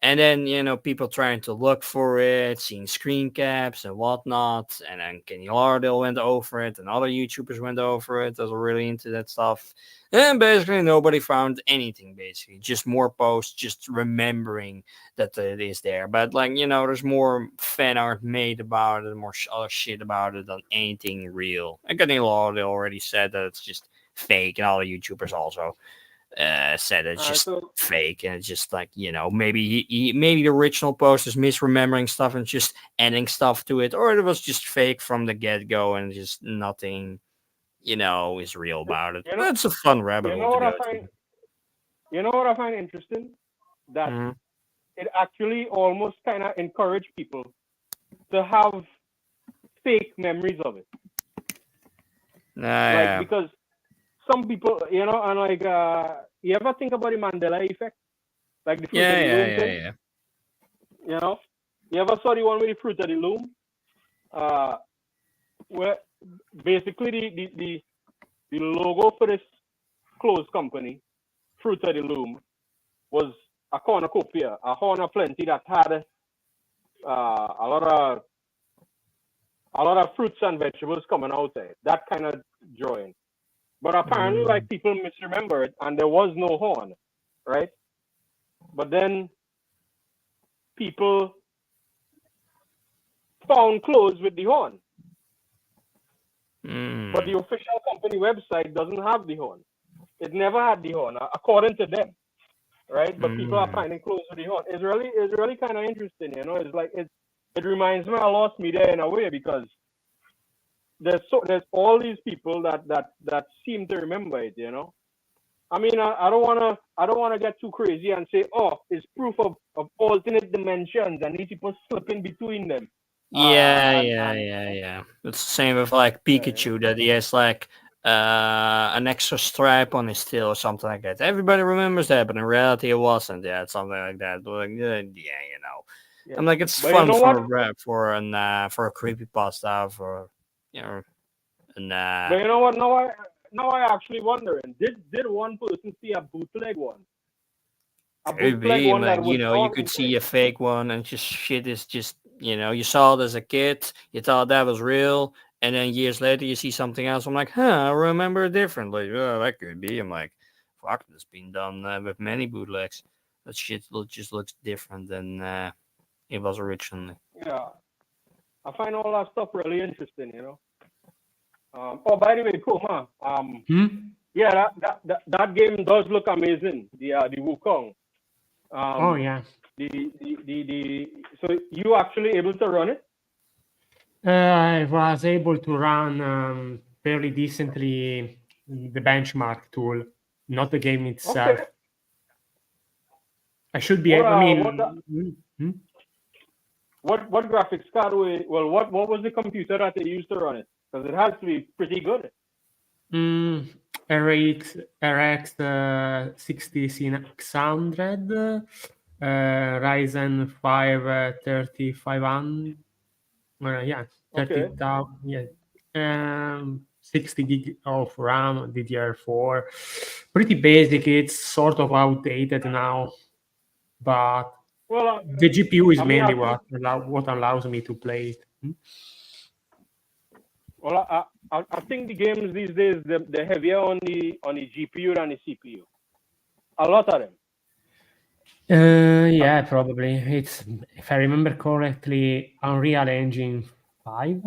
And then people trying to look for it, seeing screen caps and whatnot, and then Kenny Lardell went over it, and other YouTubers went over it that were really into that stuff. And basically nobody found anything. Basically, just more posts, just remembering that it is there. But like there's more fan art made about it, more other shit about it than anything real. And Kenny Lardell already said that it's just fake, and all the YouTubers also said it's just So fake, and it's just like maybe maybe the original post is misremembering stuff and just adding stuff to it, or it was just fake from the get-go and just nothing is real about it. you know, That's a fun rabbit you hole know to what go I to. find, you know what I find interesting that Mhm. it actually almost kind of encouraged people to have fake memories of it. Yeah. Because some people, and like, you ever think about the Mandela effect? Like the Fruit of the Loom thing? Yeah. You ever saw the one with the Fruit of the Loom? Where basically the logo for this clothes company, Fruit of the Loom, was a cornucopia, a horn of plenty that had a lot of fruits and vegetables coming outside. That kind of drawing. But apparently, like, people misremember it, and there was no horn, right? But then people found clothes with the horn. But the official company website doesn't have the horn. It never had the horn, according to them, right? But people are finding clothes with the horn. It's really kind of interesting, It's like it reminds me of Lost Media in a way, because there's all these people that seem to remember it, I mean, I don't wanna get too crazy and say, oh, it's proof of alternate dimensions and these people slipping between them. Yeah. It's the same with like Pikachu, that he has like an extra stripe on his tail or something like that. Everybody remembers that, but in reality, it wasn't. Yeah, it's something like that. But like, Yeah. I'm like, it's But fun you know for a creepypasta for and But you know what? Now I actually wondering, did one person see a bootleg one? A could bootleg be one that like, was you could see a fake one and just shit is just, you saw it as a kid, you thought that was real, and then years later you see something else. I'm like, I remember it differently. Oh, that could be. I'm like, fuck, it's been done with many bootlegs. That shit just looks different than it was originally. Yeah, I find all that stuff really interesting, Oh, by the way, Koma, yeah, that game does look amazing. The Wukong. Oh yeah. So you actually able to run it? I was able to run fairly decently the benchmark tool, not the game itself. Okay. I should be. I mean, what graphics card? What was the computer that they used to run it? Because it has to be pretty good. RX 6600, Ryzen 5 3500. Yeah, 30,000. Yeah, 60 gig of RAM, DDR4. Pretty basic. It's sort of outdated now, but the GPU is mainly what allows me to play it. Well, I think the games these days they're heavier on the GPU than the CPU. A lot of them. Yeah, probably. It's, if I remember correctly, Unreal Engine 5.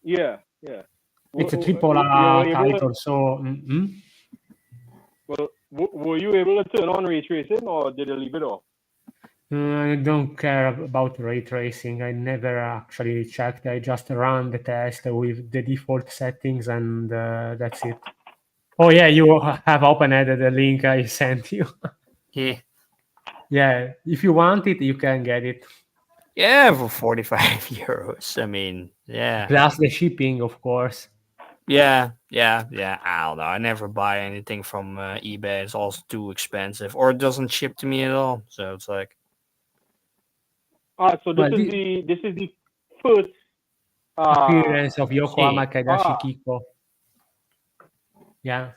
Yeah. It's a triple A title, so. Well, were you able to turn on ray tracing, or did you leave it off? I don't care about ray tracing. I never actually checked. I just ran the test with the default settings, and that's it. Oh yeah, you have opened the link I sent you. Yeah. Yeah, if you want it, you can get it. Yeah, for 45 euros. I mean, yeah. Plus the shipping, of course. Yeah. I don't know. I never buy anything from eBay. It's also too expensive, or it doesn't ship to me at all. So it's like. So this is the first appearance of Yokohama Kaidashi Kiko. Yeah.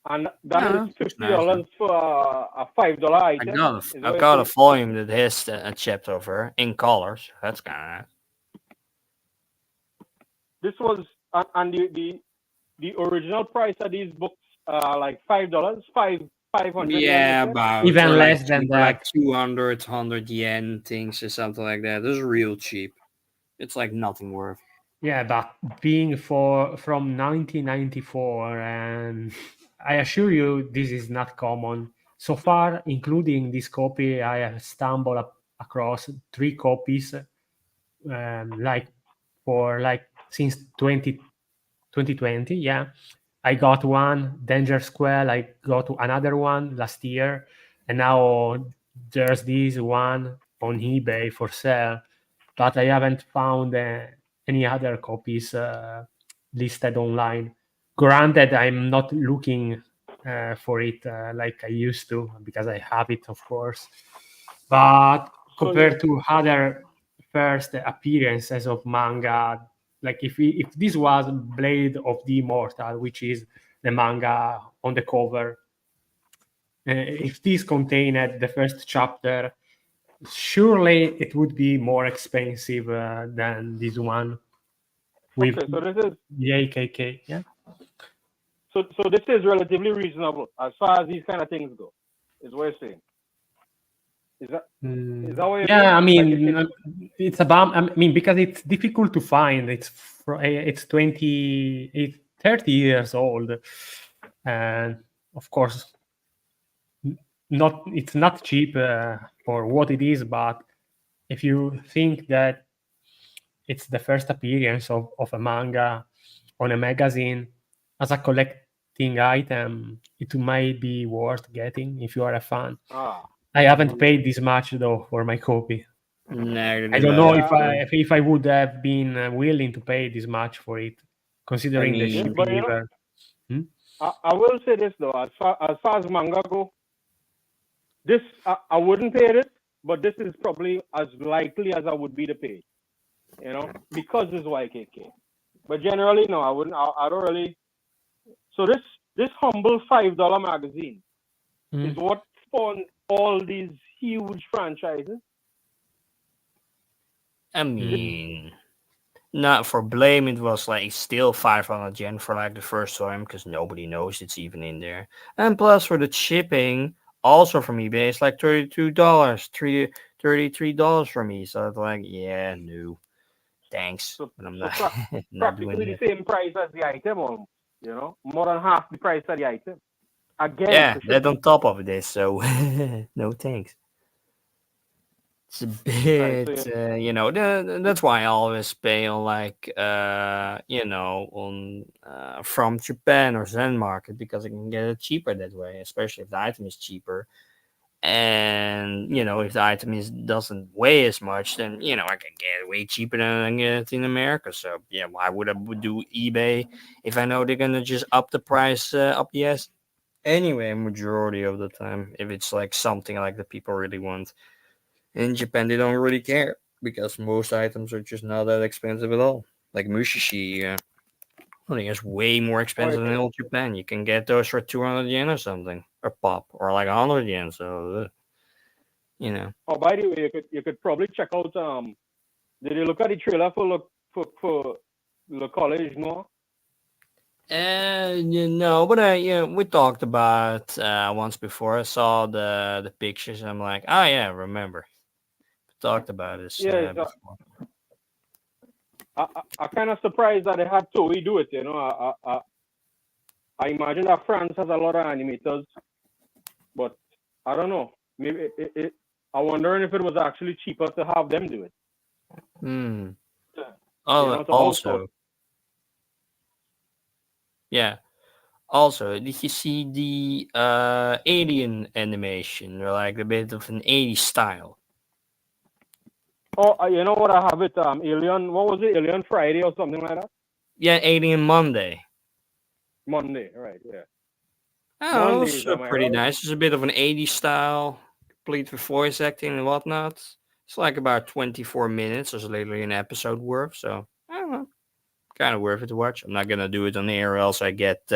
And that is $50 for a $5 item. I got a volume that has a chapter over in colors. That's kind of nice. This was and the original price of these books like $5, 500. Yeah, about even less than that. Like 200 yen things or something like that. This is real cheap. It's like nothing worth. Yeah, but being from 1994, and I assure you, this is not common. So far, including this copy, I have stumbled across 3 copies, since 2020. Yeah, I got one, Danger Square. I got another one last year, and now there's this one on eBay for sale, but I haven't found any other copies listed online. Granted, I'm not looking for it like I used to because I have it, of course. But So compared to other first appearances of manga, like if this was Blade of the Immortal, which is the manga on the cover, if this contained the first chapter, surely it would be more expensive than this one with okay, so this is the AKK. Yeah. so this is relatively reasonable as far as these kind of things go. Is what you're saying. Is that what you're Yeah, saying? I Like mean, it's about. I mean, because it's difficult to find. It's 30 years old, and of course, not it's not cheap for what it is. But if you think that it's the first appearance of a manga on a magazine as a collecting item, it might be worth getting if you are a fan. ah I haven't paid this much though for my copy. Neither I did don't know I. if yeah. I would have been willing to pay this much for it, I considering the Yeah, mean, but shipping even. Hmm? I will say this though, as far as manga go, this I wouldn't pay this, but this is probably as likely as I would be to pay, because it's YKK. But generally, no, I wouldn't. I don't really. So this humble $5 magazine is Mm. what spawned all these huge franchises. I Mm. mean, not for blame. It was like still 500 yen for like the first time because nobody knows it's even in there. And plus for the shipping, also from eBay, it's like $32, $33 for me. So it's like, yeah, no, thanks, So but I'm so not not doing practically the that. same price as the item, almost. More than half the price of the item. Again, Yeah, for that shipping. on top of this. So no thanks. It's a Right. So bit, that's why I always pay on like, on from Japan or Zen Market because I can get it cheaper that way, especially if the item is cheaper. And if the item doesn't weigh as much, then I can get it way cheaper than I can get it in America. So yeah, why would I do eBay if I know they're gonna just up the price up the ass anyway? Majority of the time, if it's like something like the people really want. In Japan, they don't really care because most items are just not that expensive at all. Like Mushishi, I think it's way more oh expensive than old Japan. You can get those for 200 yen or something, or pop, or like 100 yen. So, by the way, you could probably check out. Did you look at the trailer for Le College Noir? but we talked about once before. I saw the pictures. And I'm like, oh yeah, remember. We talked about this Yeah, before. I kind of surprised that they had Toei do it. I imagine that France has a lot of animators, but I don't know. Maybe I'm wondering if it was actually cheaper to have them do it. Hmm. To, to outsource. Also, yeah. Also, did you see the alien animation, or like a bit of an 80s style? Oh, you know what? I have it. Alien. What was it? Alien Friday or something like that. Yeah, Alien Monday. Monday, right? Yeah. Oh, Mondays. it's Am I pretty right? nice. It's a bit of an 80s style, complete with voice acting and whatnot. It's like about 24 minutes, it's literally an episode worth, so I don't know, kind of worth it to watch. I'm not gonna do it on the air, or else I get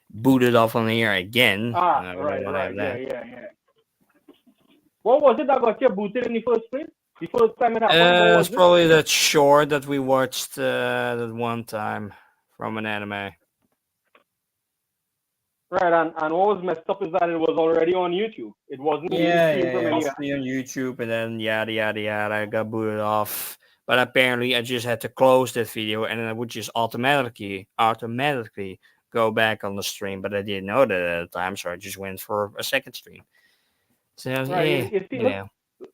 booted off on the air again. Ah, And I really right, want to have right. Yeah, that. yeah, yeah. What was it that got you booted in the first place? The first time it happened. What It's was it? probably that short that we watched that one time from an anime. Right, and what was messed up is that it was already on YouTube. It wasn't being Yeah, streamed yeah, from yeah. It's anywhere. free on YouTube, and then yada yada yada. I got booted off, but apparently I just had to close that video, and then I would just automatically go back on the stream. But I didn't know that at the time, so I just went for a second stream. So Right. yeah, You see,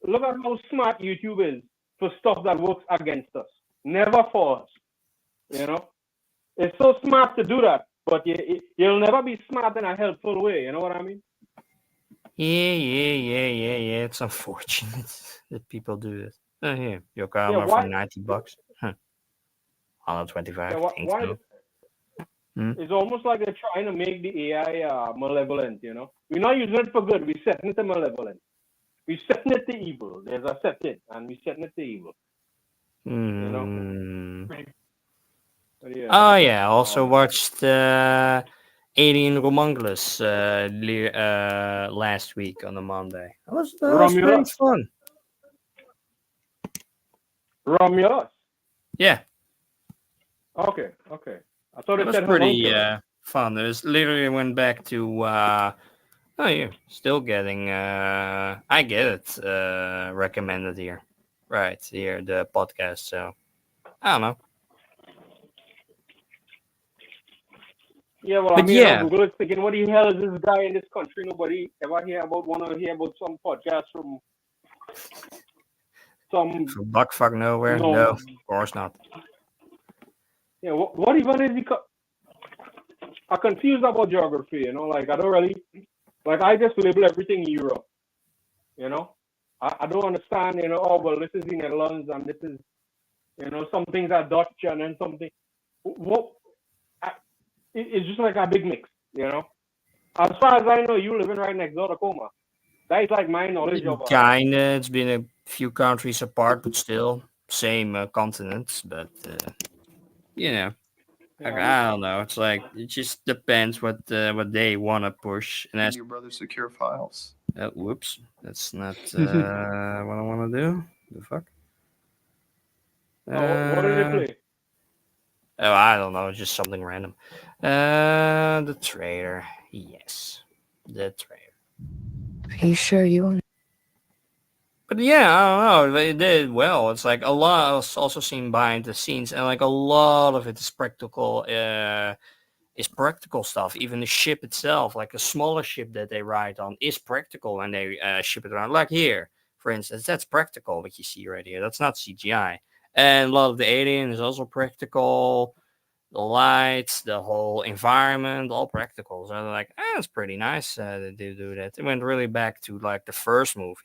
look at how smart YouTube is for stuff that works against us, never for us. It's so smart to do that, but you'll never be smart in a helpful way. You know what I mean? Yeah. It's unfortunate that people do this. Oh, here, Yokohama Why? for $90. Huh. Yeah, 125. Think why? so. Hmm? It's almost like they're trying to make the AI malevolent. You know, we're not using it for good. We're setting it to malevolent. We're setting it to evil. There's a set it, and we're setting it to evil. You know. But yeah. Oh yeah, I also watched Alien Romulus last week on a Monday. That was pretty Romulus. fun. Romulus. Yeah, Okay. I thought it it was said pretty homunculus. fun. It was literally went back to oh yeah, still getting I get it recommended here. Right, here the podcast, so I don't know. Yeah, well, I But mean, yeah, Google is thinking, what the hell is this guy in this country? Nobody ever want to hear about some podcast from some, from buckfuck nowhere. no, No, of course not. yeah, what even is he? I'm confused about geography, you know, like I don't really, like I just label everything Europe, you know. I don't understand, you know, oh, well, this is the Netherlands and this is, you know, some things are Dutch and then something. What? It's just like a big mix, you know. As far as I know, you living right next door to Koma. That is like my knowledge of. Kinda. It's been a few countries apart, but still same continents. But you know, like, I don't know. It's like it just depends what they want to push. And that's your brother's secure files. whoops, that's not what I want to do. The fuck? What did they play? Oh, I don't know. Just something random. The traitor. Yes, the traitor. Are you sure you want? But yeah, I don't know. They did well. It's like a lot. I was also seen behind the scenes, and like a lot of it is practical. Is practical stuff. Even the ship itself, like a smaller ship that they ride on, is practical when they ship it around. Like here, for instance, that's practical. What you see right here, that's not CGI. And a lot of the alien is also practical. The lights, the whole environment, all practical. So they're like, it's pretty nice that they do that. It went really back to like the first movie.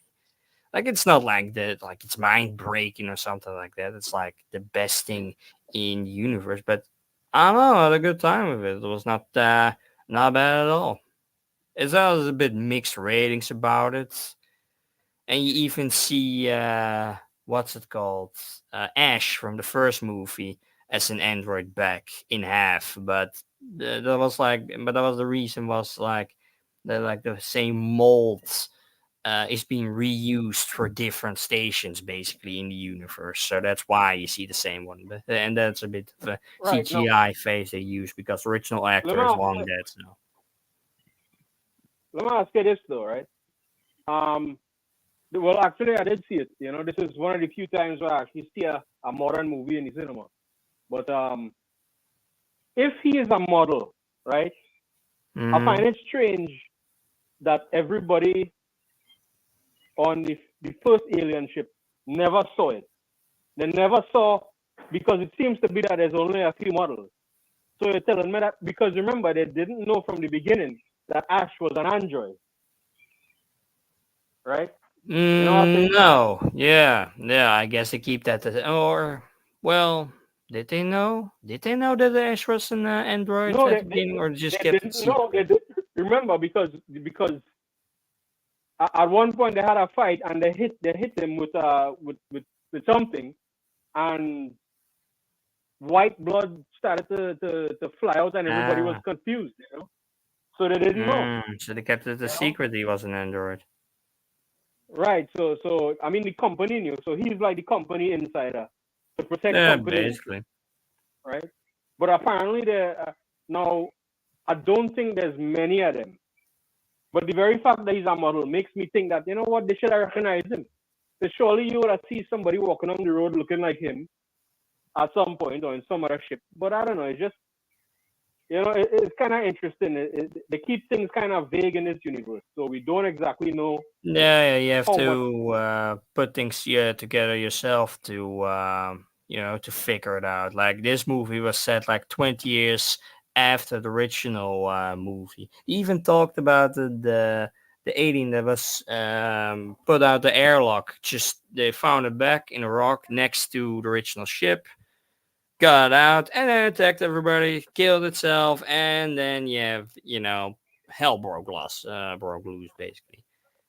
Like it's not like that, like it's mind breaking or something like that. It's like the best thing in the universe. But I don't know, I had a good time with it. It was not bad at all. It's always a bit mixed ratings about it, and you even see what's it called, Ash from the first movie as an android back in half. But that was like, but that was the reason was like the same molds is being reused for different stations basically in the universe. So that's why you see the same one. But, and that's a bit of a Right, no. CGI face they use because original actor is long dead. So. Let me ask you this though, right? Well, actually, I did see it. You know, this is one of the few times where I actually see a modern movie in the cinema. But if he is a model, right? I find it strange that everybody on the first alien ship never saw it. They never saw, because it seems to be that there's only a few models. So you're telling me that, because remember, they didn't know from the beginning that Ash was an android. Right? No. Yeah. I guess they keep that. Or, well, did they know? Did they know that Ash was an android No, at the beginning, or just they kept it didn't secret? know. They did. Remember, because at one point they had a fight and they hit him with something, and white blood started to fly out, and everybody was confused. You know, so they didn't know. So they kept it a secret. He was an android. Right. So I mean, the company knew. So he's like the company insider to protect company. Basically. Right. But apparently now I don't think there's many of them. But the very fact that he's a model makes me think that, you know what, they should have recognized him. So surely you would have seen somebody walking on the road looking like him at some point or in some other ship. But I don't know. It's just, you know, it's kind of interesting. They keep things kind of vague in this universe. So we don't exactly know. Yeah, you have to put things together yourself to, to figure it out. Like this movie was set like 20 years after the original movie. He even talked about the alien that was put out the airlock. Just they found it back in a rock next to the original ship, got out, and then attacked everybody, killed itself, and then hell broke loose basically.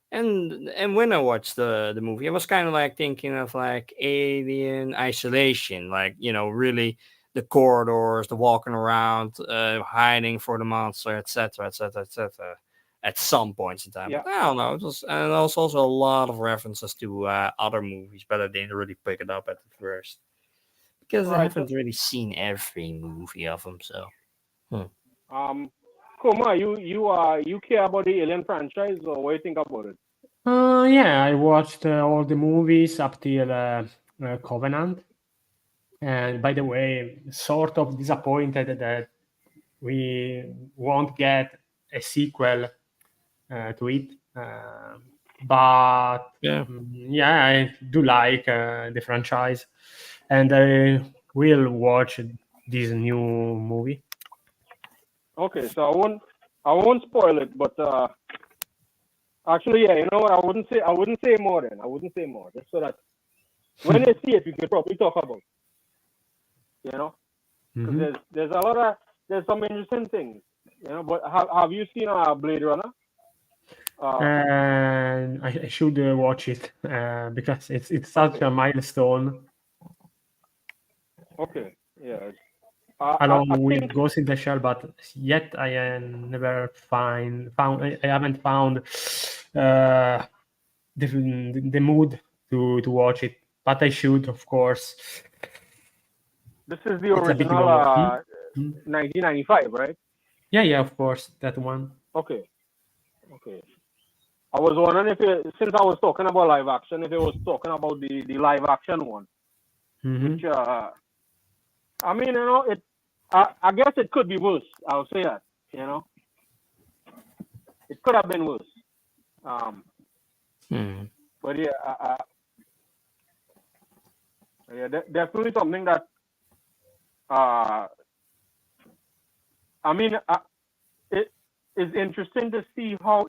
And when I watched the movie, I was kind of like thinking of like Alien Isolation, like really the corridors, the walking around, hiding for the monster, etc., etc., etc. At some points in time, Yeah. but I don't know. It was, and there was also a lot of references to other movies, but I didn't really pick it up at first because I Right. So, haven't really seen every movie of them. So, Koma, you care about the Alien franchise, or what do you think about it? Yeah, I watched all the movies up till Covenant. And by the way, sort of disappointed that we won't get a sequel to it. But yeah. yeah, I do like the franchise, and I will watch this new movie. Okay, so I won't spoil it, but actually, yeah, you know what? I wouldn't say more then. I wouldn't say more, just so that when they see it, we can probably talk about, you know, because Mhm. there's some interesting things, you know. But have you seen Blade Runner? And I should watch it because it's such a milestone, Okay, yeah. I along with think Ghost in the Shell. But yet I never found I haven't found the mood to watch it. But I should, of course. this is the It's a bit original long. Hmm? 1995, right? Yeah, of course, that one. Okay, okay. I was wondering since I was talking about live action, if it was talking about the live action one, Hmm. which I mean, you know, I guess it could be worse. I'll say that, you know, it could have been worse. Um, Hmm. but yeah, yeah, definitely something that uh, I mean, it is interesting to see how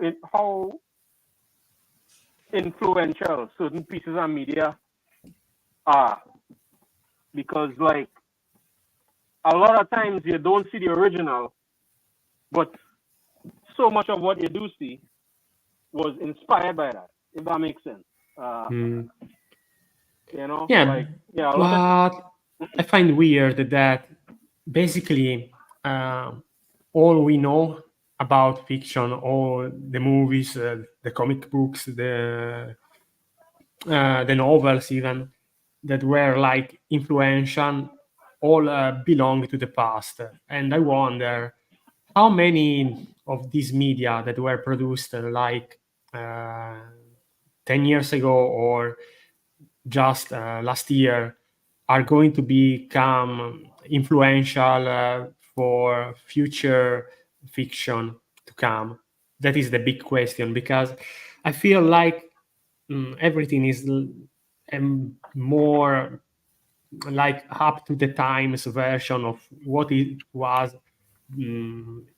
influential certain pieces of media are, because like a lot of times you don't see the original, but so much of what you do see was inspired by that, if that makes sense. Uh, Mm. you know, Yeah, like yeah, a lot of but I find weird that basically all we know about fiction, all the movies, the comic books, the novels, even that were like influential, all belong to the past. And I wonder how many of these media that were produced like uh, 10 years ago or just last year are going to become influential for future fiction to come. That is the big question, because I feel like everything is more like up to the times version of what it was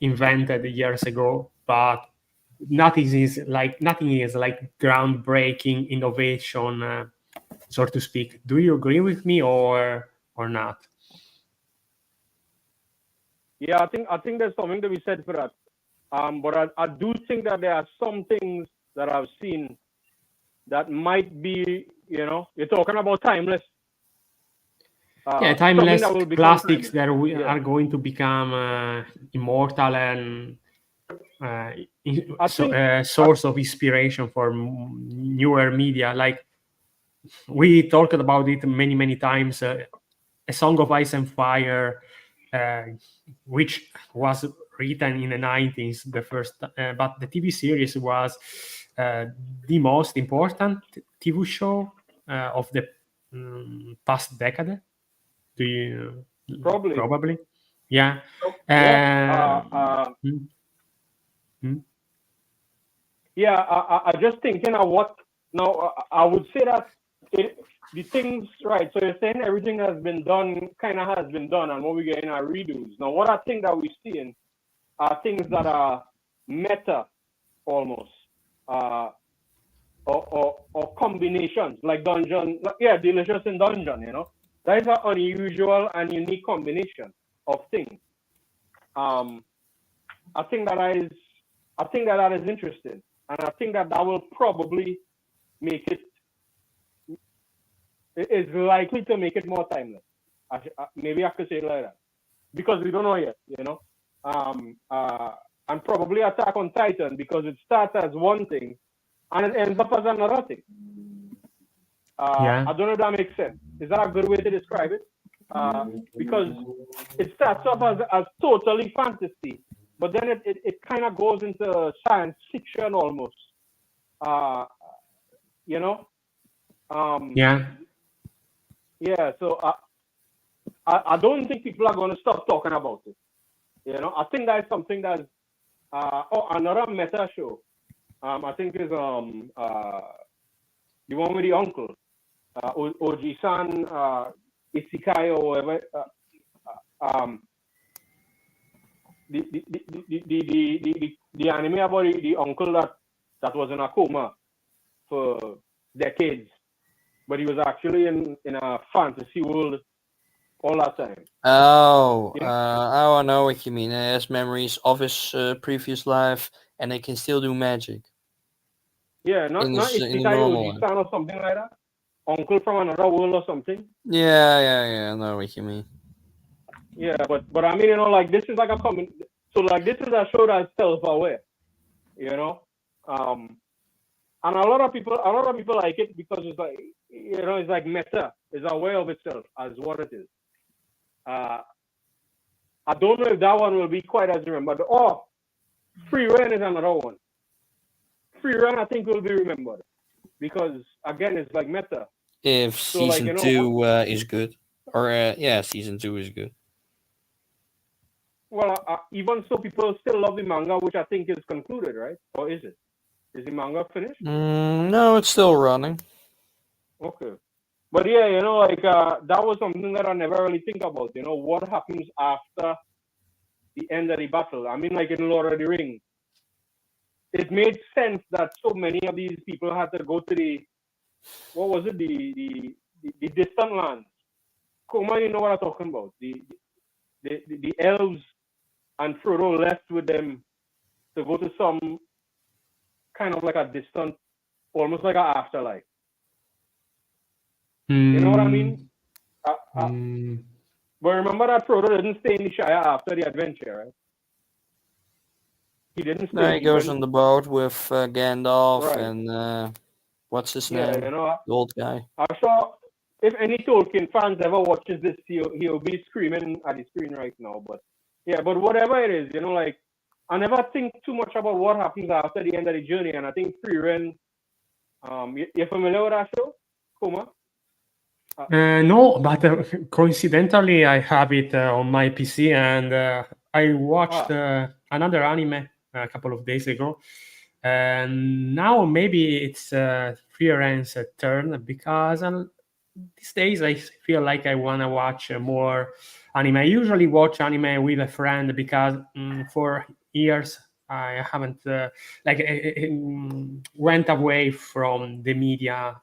invented years ago, but nothing is like groundbreaking innovation, so to speak. Do you agree with me or not? yeah. I think there's something to be said for that. But I do think that there are some things that I've seen that might be, you know, you're talking about timeless. Yeah, Something timeless that will become classics timeless. that we Yeah. are going to become immortal and uh, I think I, source of inspiration for newer media. Like we talked about it many times. A Song of Ice and Fire, uh, which was written in the 90s, the first, but the TV series was uh, the most important TV show of the past decade. Do you probably. probably? Yeah. Yeah. Hmm, hmm, Yeah. I just thinking of what. No, I would say that the things, right? So you're saying everything has been done, kind of has been done, and what we're getting are redos. Now, what I think that we're seeing are things that are meta almost, or combinations like dungeon. Yeah, delicious in dungeon. That is an unusual and unique combination of things. I think that is interesting, and I think that will probably make it is likely to make it more timeless. Maybe I could say it like that, because we don't know yet, and probably Attack on Titan, because it starts as one thing and it ends up as another thing. Yeah. I don't know if that makes sense. Is that a good way to describe it? Because it starts off as totally fantasy, but then it kind of goes into science fiction almost. Yeah. Yeah, so I don't think people are going to stop talking about it. I think that's something that's another meta show. I think is the one with the uncle, Oji-san, Isekai or whatever. The anime about the uncle that was in a coma for decades, but he was actually in a fantasy world all that time. Oh, I know what you mean. He has memories of his previous life, and they can still do magic. Yeah, not in the Isekai normal life. Oji-san or something like that. Uncle from another world or something. Yeah. I know what you mean. Yeah, but I mean, like this is like a common. So like this is a show that's self-aware, and a lot of people like it because it's like it's like meta, it's aware of itself as what it is. I don't know if that one will be quite as remembered. Oh, Free Run is another one. Free Run, I think, will be remembered because again, it's like meta. If So, like, season 2 is good, or season 2 is good. Well, even so, people still love the manga, which I think is concluded, right? Or is it? Is the manga finished? No, it's still running. Okay. But yeah, like that was something that I never really think about. What happens after the end of the battle? I mean, like in Lord of the Rings, it made sense that so many of these people had to go to the distant lands. Koma, you know what I'm talking about? The elves and Frodo left with them to go to some kind of like a distant, almost like an afterlife. You know what I mean? But remember that Frodo didn't stay in the Shire after the adventure, right? He didn't stay. No, he goes on the boat with Gandalf Right. and what's his Yeah, name? The old guy. I'm sure if any Tolkien fans ever watches this, he'll be screaming at the screen right now. But yeah, but whatever it is, like I never think too much about what happens after the end of the journey, and I think Free Run. You're familiar with that show, Koma? No, but coincidentally, I have it on my PC, and I watched another anime a couple of days ago, and now maybe it's Free Ren's turn because these days I feel like I want to watch more anime. I usually watch anime with a friend because for years I haven't went away from the media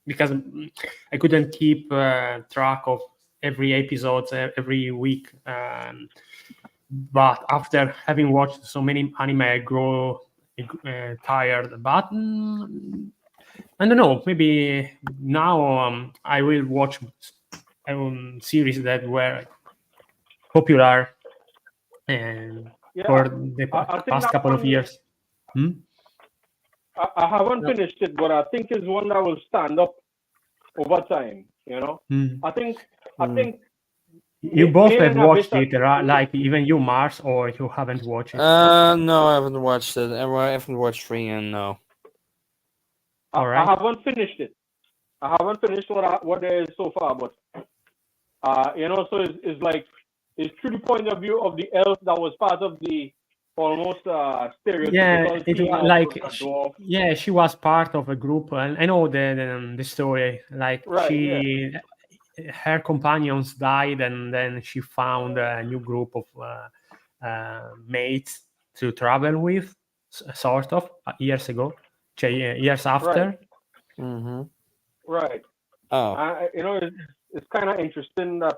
because I couldn't keep track of every episode every week. But after having watched so many anime, I grow tired. But I don't know. Maybe now I will watch series that were popular for the past couple of years. I haven't finished it, but I think it's one that will stand up over time. I think. You both have watched it, right? Like even you, Mars, or you haven't watched it? No, I haven't watched it. I haven't watched Free and no. All right. I haven't finished it. I haven't finished what there is so far, but so it's like it's through the point of view of the elf that was part of the almost Yeah, stereotypical it teen was of like a dwarf. she was part of a group, and I know the story. Like Right, her companions died, and then she found a new group of mates to travel with, sort of years ago, years right, after. Mm-hmm. right. Oh, It's kind of interesting that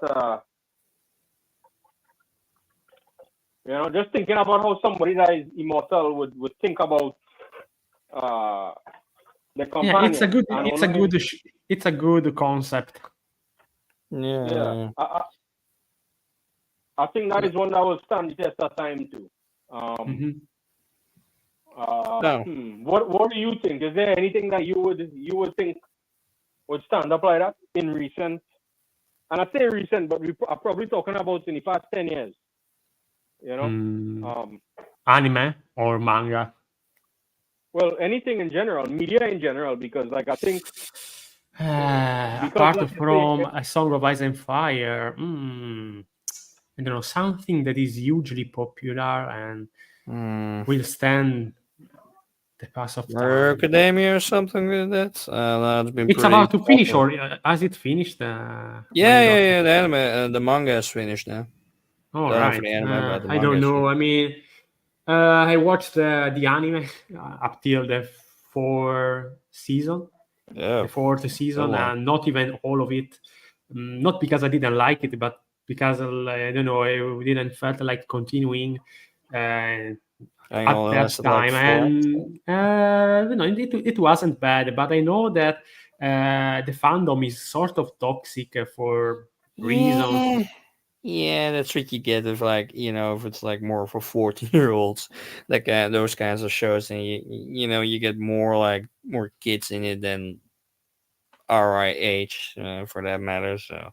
just thinking about how somebody that is immortal would think about uh the Yeah, companion and only it's a good concept. yeah, yeah. yeah. I think that is one that will stand the test of time too. Um, Mhm. No. what do you think? Is there anything that you would think would stand up like that in recent? And I say recent, but we are probably talking about in the past 10 years. You know, Mm, um, anime or manga. well, anything in general, media in general, because like I think because Apart like you say, from A Song of Ice and Fire, I don't know, something that is hugely popular and Mm. will stand the pass of Murder time. Academia or something like that. That's been It's pretty about to finish, popular. or has it finished? Yeah, yeah, yeah. The anime, the manga is finished now. All Don't know for right. the anime, but the I manga don't is know. I finished. mean, I watched the anime up till the fourth season, Yeah, the fourth so season, long. and not even all of it. Not because I didn't like it, but because I don't know, I didn't felt like continuing I at only that lasted like time. 4 episodes. And it wasn't bad, but I know that the fandom is sort of toxic for reasons. Yeah, yeah, that's what you get if if it's like more for 14-year-olds, like those kinds of shows, and you get more kids in it than our age, for that matter. So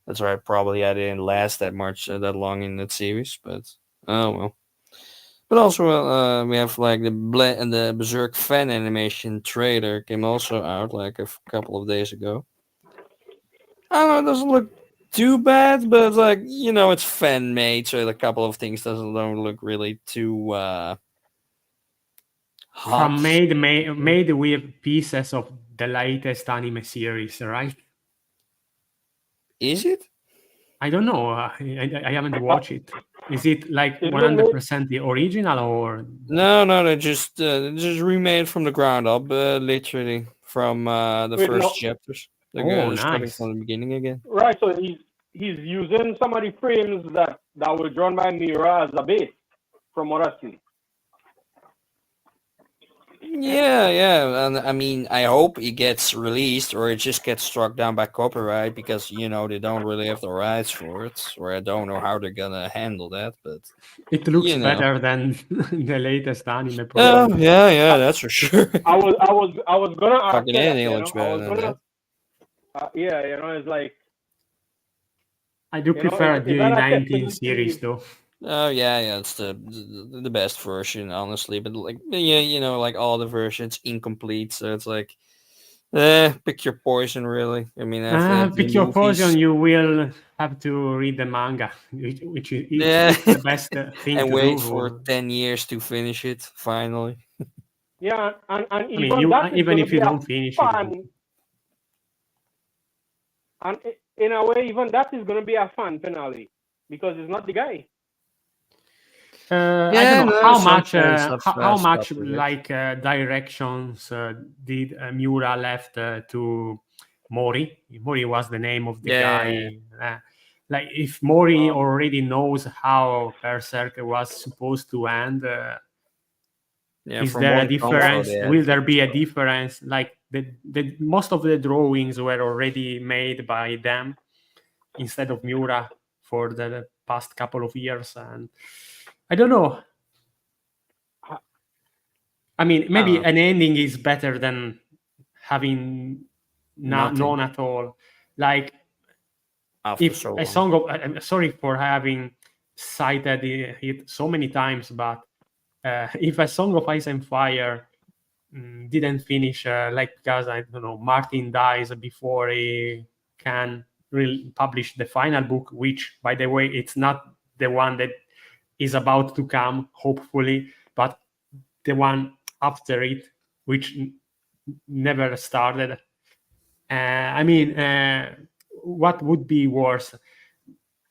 that's why probably I didn't last that long in that series. But oh well. But also, we have like the Berserk fan animation trailer came also out like couple of days ago. I don't know, it doesn't look too bad, but like it's fan made, so a couple of things don't look really too From hot. made with pieces of the latest anime series, right? Is it? I don't know. I haven't watched it. Is it like it's been made 100% the original, or No, no, they just remade from the ground up, literally from the with first no chapters. oh, They're starting nice. from the beginning again. right. So he's using some of the frames that were drawn by Mira as a base, from what I see. Yeah, yeah, and I mean, I hope it gets released or it just gets struck down by copyright because they don't really have the rights for it, or I don't know how they're gonna handle that, but It looks you know. better than the latest anime, Oh, probably. yeah, yeah, that's for sure. I was gonna ask Fucking you that. anything looks I better was than gonna that. yeah. It's like I do prefer is that the a 19 testament to series, though. Oh yeah, yeah, it's the best version, honestly. But like, yeah, like all the versions incomplete, so it's like, pick your poison, really. I mean, after the Pick your poison. movies, You will have to read the manga, which is yeah, it's the best thing and to wait for do. 10 years to finish it finally. yeah, and I mean, even that is even gonna if be you a don't finish it. fun, and in a way, even that is gonna be a fun finale because it's not the guy. I don't Yeah, know no, how some much fans have how much stopped with it. like directions did Miura left to Mori. Mori was the name of the Yeah, yeah, yeah. guy. Like if Mori Um, already knows how Berserk was supposed to end, Yeah, is from there a one convo difference? they had Will there be a so. difference? Like the most of the drawings were already made by them instead of Miura for the past couple of years, and I don't know. I mean, I don't maybe know. an ending is better than having Nothing none at all. Like after if so a long. song of, I'm sorry for having cited it so many times, but if a Song of Ice and Fire didn't finish, like because I don't know, Martin dies before he can publish the final book, which by the way, it's not the one that is about to come, hopefully, but the one after it, which never started. I mean, what would be worse,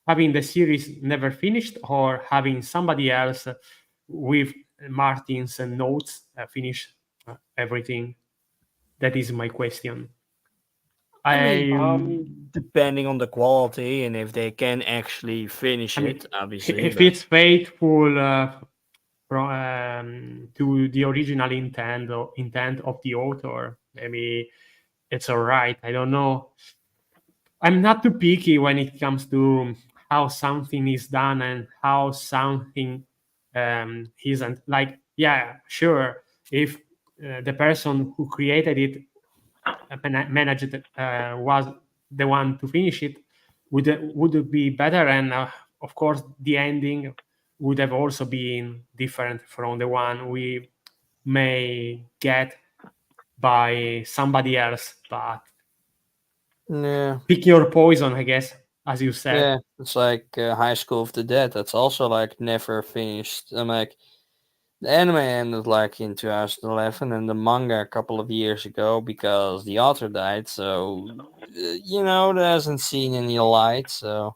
having the series never finished, or having somebody else with Martin's notes finish everything? That is my question. I mean, I depending on the quality and if they can actually finish I mean, it, obviously. if But it's faithful to the original intent of the author, maybe it's all right. I don't know. I'm not too picky when it comes to how something is done and how something isn't. Like, yeah, sure. If the person who created it managed was the one to finish it, would it be better? And of course, the ending would have also been different from the one we may get by somebody else. But yeah, pick your poison, I guess, as you said. yeah, it's like High School of the Dead. That's also like never finished. I'm like, the anime ended like in 2011, and the manga a couple of years ago because the author died. So it hasn't seen any light. So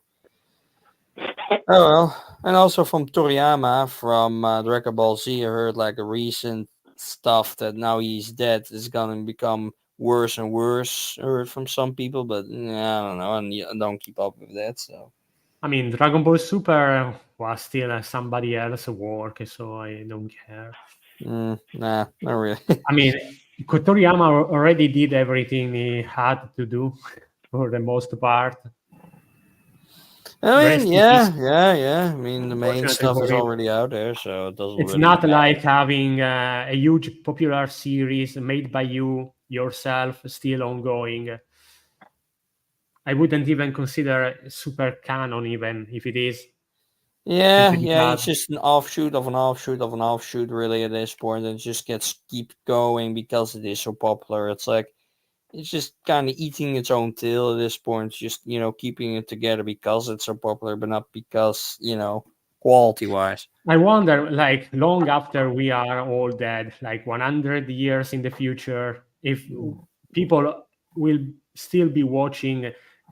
oh well. And also from Toriyama from Dragon Ball Z, I heard like a recent stuff that now he's dead is gonna become worse and worse. I heard from some people, but I don't know, and I don't keep up with that. So I mean, Dragon Ball Super was still somebody else's work, so I don't care. nah, not really. I mean, Toriyama already did everything he had to do for the most part. I Rest mean, in peace. yeah. I mean, the main Fortunately stuff for is him. already out there, so it doesn't It's really not matter. like having a huge popular series made by you yourself still ongoing. I wouldn't even consider super canon, even if it is, Yeah, simply yeah, because it's just an offshoot of an offshoot of an offshoot, really, at this point, and it just gets keep going because it is so popular. It's like it's just kind of eating its own tail at this point, just keeping it together because it's so popular, but not because quality wise. I wonder, like, long after we are all dead, like 100 years in the future, if people will still be watching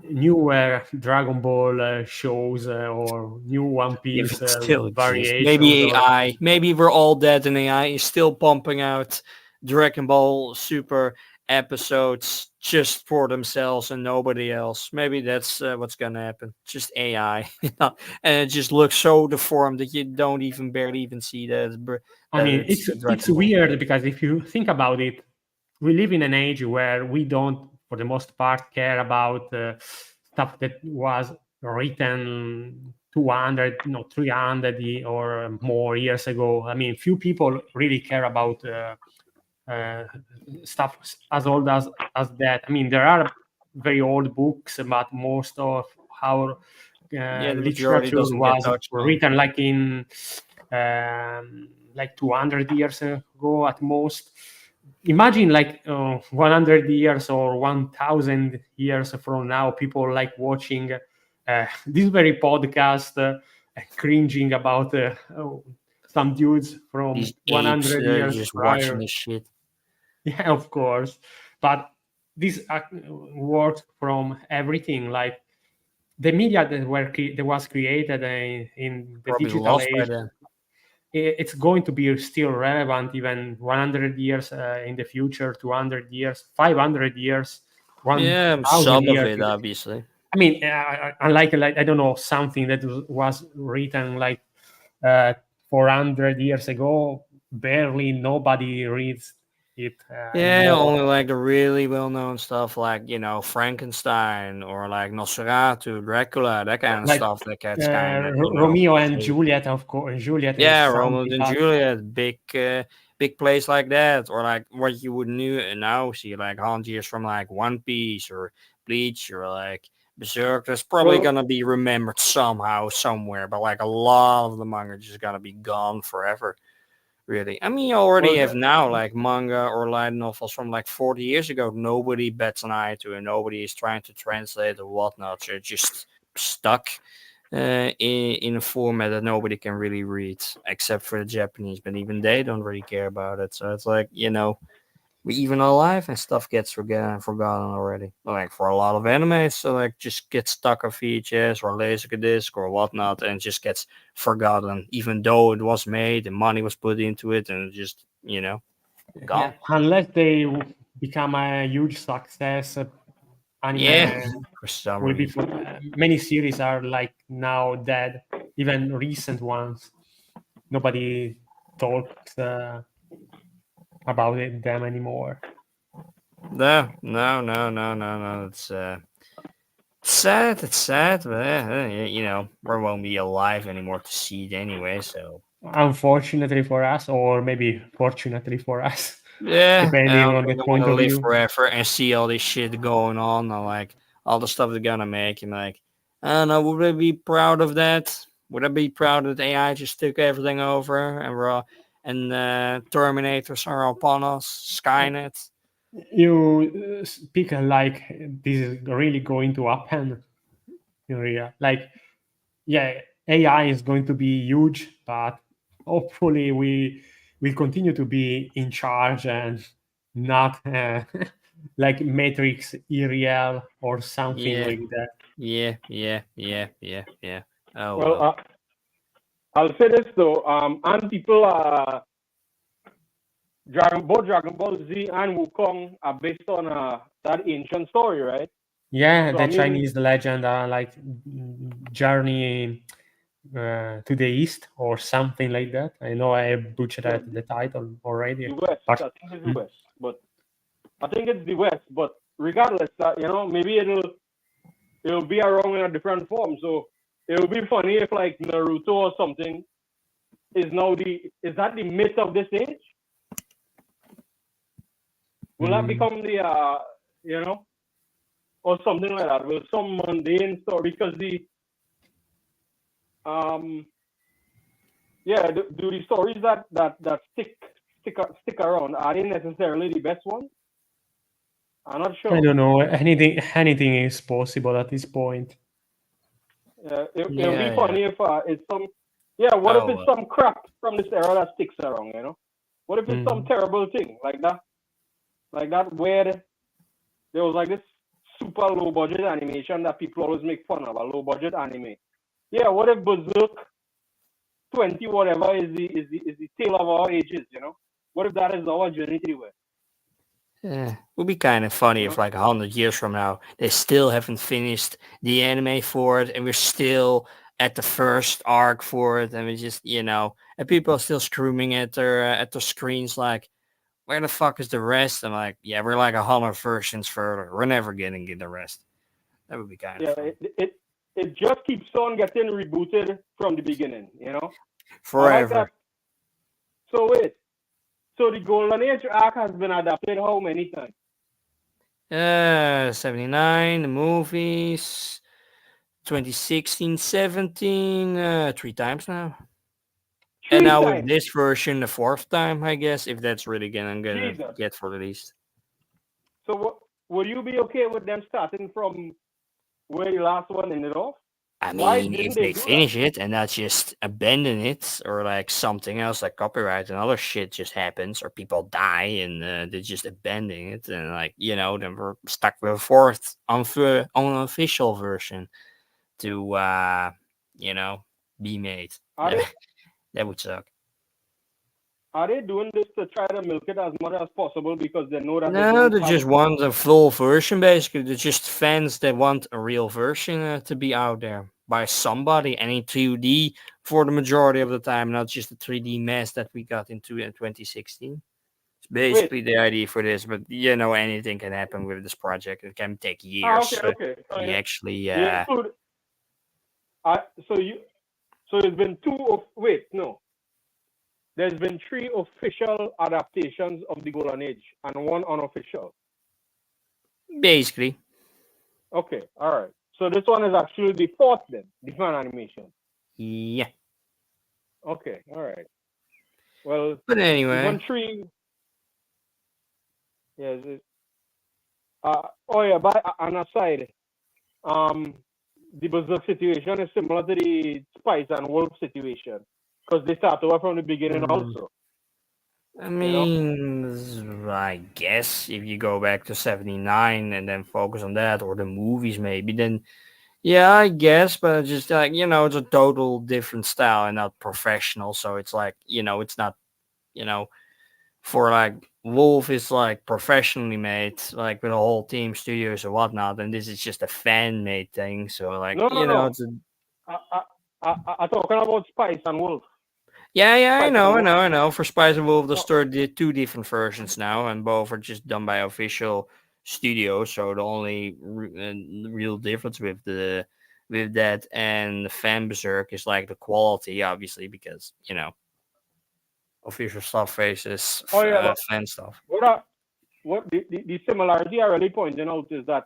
newer Dragon Ball shows or new One If Piece it still exists, variations, maybe or AI, maybe we're all dead, and AI is still pumping out Dragon Ball Super episodes just for themselves and nobody else. Maybe that's what's gonna happen. Just AI, and it just looks so deformed that you don't even barely even see I that mean, it's it's Dragon Ball. weird because if you think about it, we live in an age where we don't, for the most part, care about stuff that was written 200, 300 or more years ago. I mean, few people really care about uh, stuff as old as that. I mean, there are very old books, but most of our Yeah, the majority literature doesn't get was touched on. written like 200 years ago at most. Imagine like 100 years or 1000 years from now, people like watching this very podcast cringing about some dudes from These apes 100 are years just watching prior. this shit. Yeah, of course. But this works from everything, like the media that was created in the Probably digital lost by age. then. It's going to be still relevant even 100 years in the future, 200 years, 500 years, Yeah, 1000 some of years. it, obviously. I mean, unlike like I don't know, something that was written like uh, 400 years ago, barely nobody reads it Yeah, anymore. only like the really well-known stuff, like Frankenstein or like Nosferatu, Dracula, that kind of Like stuff that gets kind of Romeo and fade. Juliet, of course. Juliet is Yeah, Romeo something and that Juliet, big place like that, or like what you would now see, like Hanjiers from like One Piece or Bleach or like Berserk. That's probably Well, gonna be remembered somehow, somewhere, but like a lot of the manga just gonna be gone forever. Really, I mean, you already well, have now like manga or light novels from like 40 years ago. Nobody bets an eye to, and nobody is trying to translate or whatnot. So it's just stuck. in a format that nobody can really read except for the Japanese, but even they don't really care about it. So it's like, we even alive and stuff gets forgotten already. Like for a lot of animes, so like just get stuck on VHS or Laserdisc or whatnot, and it just gets forgotten, even though it was made and money was put into it, and it just gone. Unless they become a huge success, Yeah, anime for some will be reason. many series are like now dead, even recent ones. Nobody talks about them anymore. No, no, no, no, no, no. It's sad. It's sad, but we won't be alive anymore to see it anyway. So Unfortunately for us, or maybe fortunately for us, yeah, I depending don't on the think I want point to of live view. forever and see all this shit going on, and like all the stuff they're gonna make. And like, I don't know. Would I be proud of that? Would I be proud that AI just took everything over and Terminators are upon us, Skynet? You speak like this is really going to happen in real. Like, yeah, AI is going to be huge, but hopefully we will continue to be in charge and not like Matrix Irreal or something Yeah, like that. yeah, yeah, yeah, yeah, yeah. Oh Well, well. I'll say this though. And people both Dragon Ball Z and Wukong are based on that ancient story, right? Yeah, So I the mean, Chinese legend, like Journey to the East or something like that. I know I butchered no, the title already, the West. but I think it's the West, but I think it's the West. But regardless, maybe it'll be around in a different form. So it would be funny if like Naruto or something is that the myth of this age? Will that become the or something like that? Will some mundane story because the um do the stories that stick around are they necessarily the best ones? I'm not I sure. don't know. Anything is possible at this point. It'll be Yeah, yeah. funny if it's some what if Oh it's well. some crap from this era that sticks around, What if it's some Mm. terrible thing like that where there was like this super low budget animation that people always make fun of, a low budget anime. Yeah, what if Berserk 20 whatever is the tale of our ages, What if that is our journey to the West, Yeah, would be kind of funny you if know? like 100 years from now they still haven't finished the anime for it, and we're still at the first arc for it, and we just and people are still screaming at their screens like, "Where the fuck is the rest?" I'm like, "Yeah, we're like 100 versions further. We're never getting the rest." That would be kind of Yeah, fun. it just keeps on getting rebooted from the beginning, I like that. Forever. So wait, so the Golden Age arc has been adapted how many times? 79, the movies, 2016, 17, 3 times now. And Three now with times. this version, the fourth time, I guess, if that's really gonna Jesus. get released. So would you be okay with them starting from where the last one ended off? I Why mean, didn't if they they do that? finish it and not just abandon it, or like something else like copyright and other shit just happens, or people die and they just abandon it, and like then we're stuck with a fourth unofficial version to you know be made. Are they That would suck. are they doing this to try to milk it as much as possible because they know that they No, don't they have a just want a full version, basically. They're just fans that want a real version to be out there by somebody and in 2D for the majority of the time, not just the 3D mess that we got into in 2016. It's wait. basically the idea for this, but anything can happen with this project. It can take Okay, years. okay. So We actually, you include uh, so you so it's been wait, no. There's been three official adaptations of the Golden Age and one unofficial. basically, Okay, all right. So this one is actually the fourth then, the fan animation. yeah. Okay, all right. Well, But the anyway, one three, yes. Oh yeah. By an aside, um, the Berserk situation is similar to the Spice and Wolf situation because they start over from the beginning also. I You know? mean, I guess if you go back to 79 and then focus on that, or the movies maybe, then yeah, I guess, but it's just like, it's a total different style and not professional. So it's like, it's not, you know, for like Wolf is like professionally made, like with a whole team, studios or whatnot, and this is just a fan made thing. So like, No. it's a I'm talking about Spice and Wolf. yeah, Spice and Wolf. I know. For Spice and Wolf, the No, store did two different versions now, and both are just done by official studios. So the only real difference with that and the Fan Berserk is like the quality, obviously, because official stuff faces oh yeah, but fan stuff. what the similarity I really pointing out is that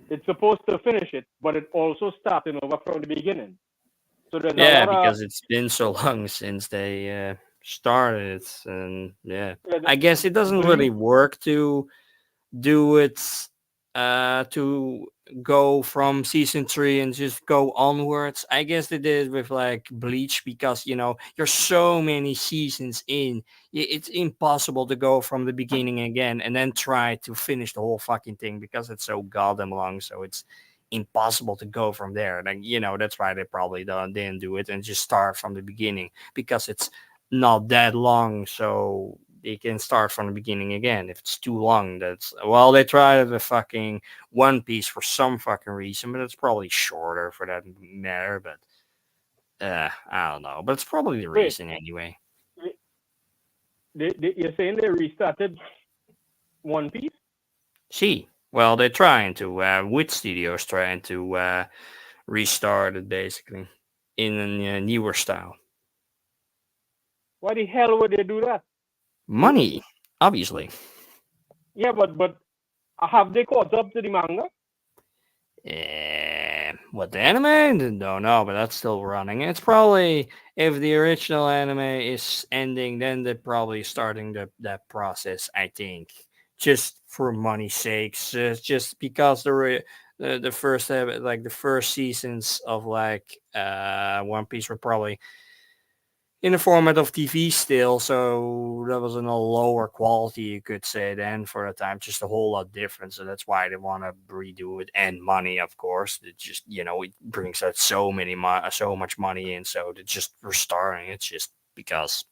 it's supposed to finish it, but it also starting over from the beginning. So there's a Yeah, lot of because it's been so long since they started it, and yeah, yeah, I guess it doesn't believe really work to do it to go from season 3 and just go onwards. I guess they did with like Bleach because you're so many seasons in. It's impossible to go from the beginning again and then try to finish the whole fucking thing because it's so goddamn long. So it's impossible to go from there. Like that's why they probably didn't do it and just start from the beginning because it's not that long. So they can start from the beginning again. If it's too long, they tried the fucking One Piece for some fucking reason, but it's probably shorter for that matter. But I don't know. But it's probably the wait, reason anyway. you're saying they restarted One Piece? See, well, they're trying to. Wit Studios trying to restart it basically in a newer style. Why the hell would they do that? Money, obviously. Yeah, but have they caught up to the manga? What the anime? Don't know, but that's still running. It's probably if the original anime is ending, then they're probably starting that process. I think just for money's sakes, just because the first like the first seasons of like One Piece were probably in the format of TV still, so that was in a lower quality, you could say, then for the time, just a whole lot different. So that's why they want to redo it, and money, of course. It just it brings out so much money in, so they're just restarting. It's just because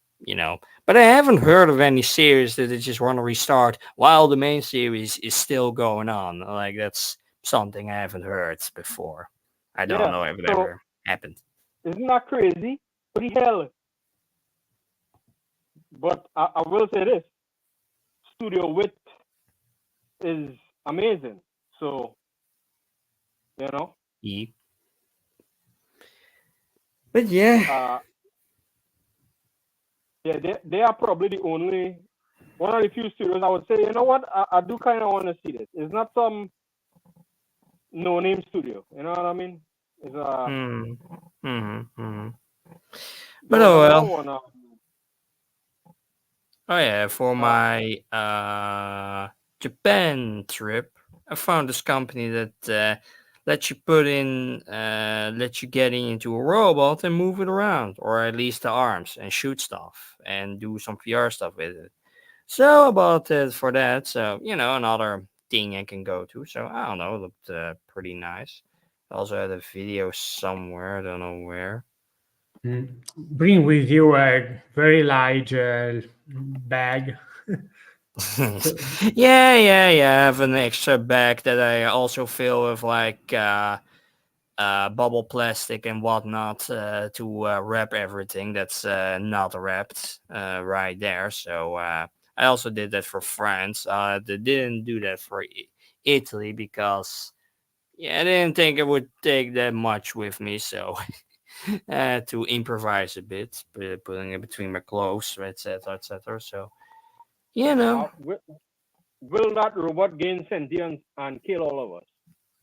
But I haven't heard of any series that they just want to restart while the main series is still going on. Like that's something I haven't heard before. I don't Yeah. know if it So ever happened. isn't that crazy? What the hell? But I will say this: Studio Wit is amazing. So you know, Yeah. But yeah. uh, yeah, they are probably the only one of the few studios I would say. You know what? I do kind of want to see this. It's not some no name studio. You know what I mean? It's Hmm. Hmm. But there was oh another well. one. Oh yeah, for Uh, my Japan trip, I found this company that let you get into a robot and move it around, or at least the arms, and shoot stuff and do some VR stuff with it. So about it for that. So another thing I can go to. So I don't know, it looked pretty nice. I also had a video somewhere, I don't know where. Bring with you a very large bag. yeah. I have an extra bag that I also fill with like bubble plastic and whatnot to wrap everything that's not wrapped right there. So I also did that for France. They didn't do that for Italy because I didn't think it would take that much with me. So to improvise a bit, putting it between my clothes, etc., etc. So you know. will that robot gain sentience and kill all of us?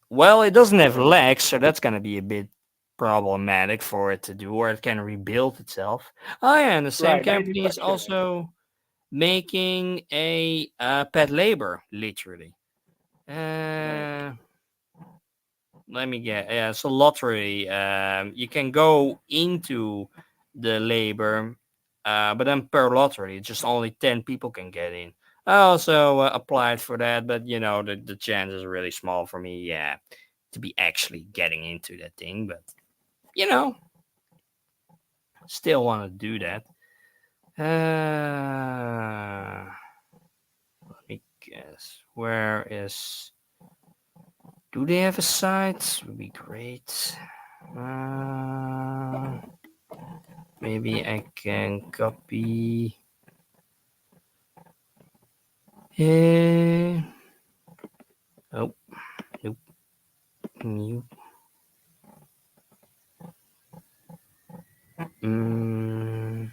Well, it doesn't have legs, so that's gonna be a bit problematic for it to do, or it can rebuild itself. Oh yeah, and the same Right. That is the company is question. also making a pet labor, literally. Right. Uh, let me get. Yeah, it's a lottery. You can go into the labor, but then per lottery, just only 10 people can get in. I also applied for that, but the chance is really small for me. Yeah, to be actually getting into that thing, but you know, still want to do that. Let me guess. Where is? Do they have a site? Would be great. Uh, Maybe I can copy. Eh, oh, nope. New. Mm,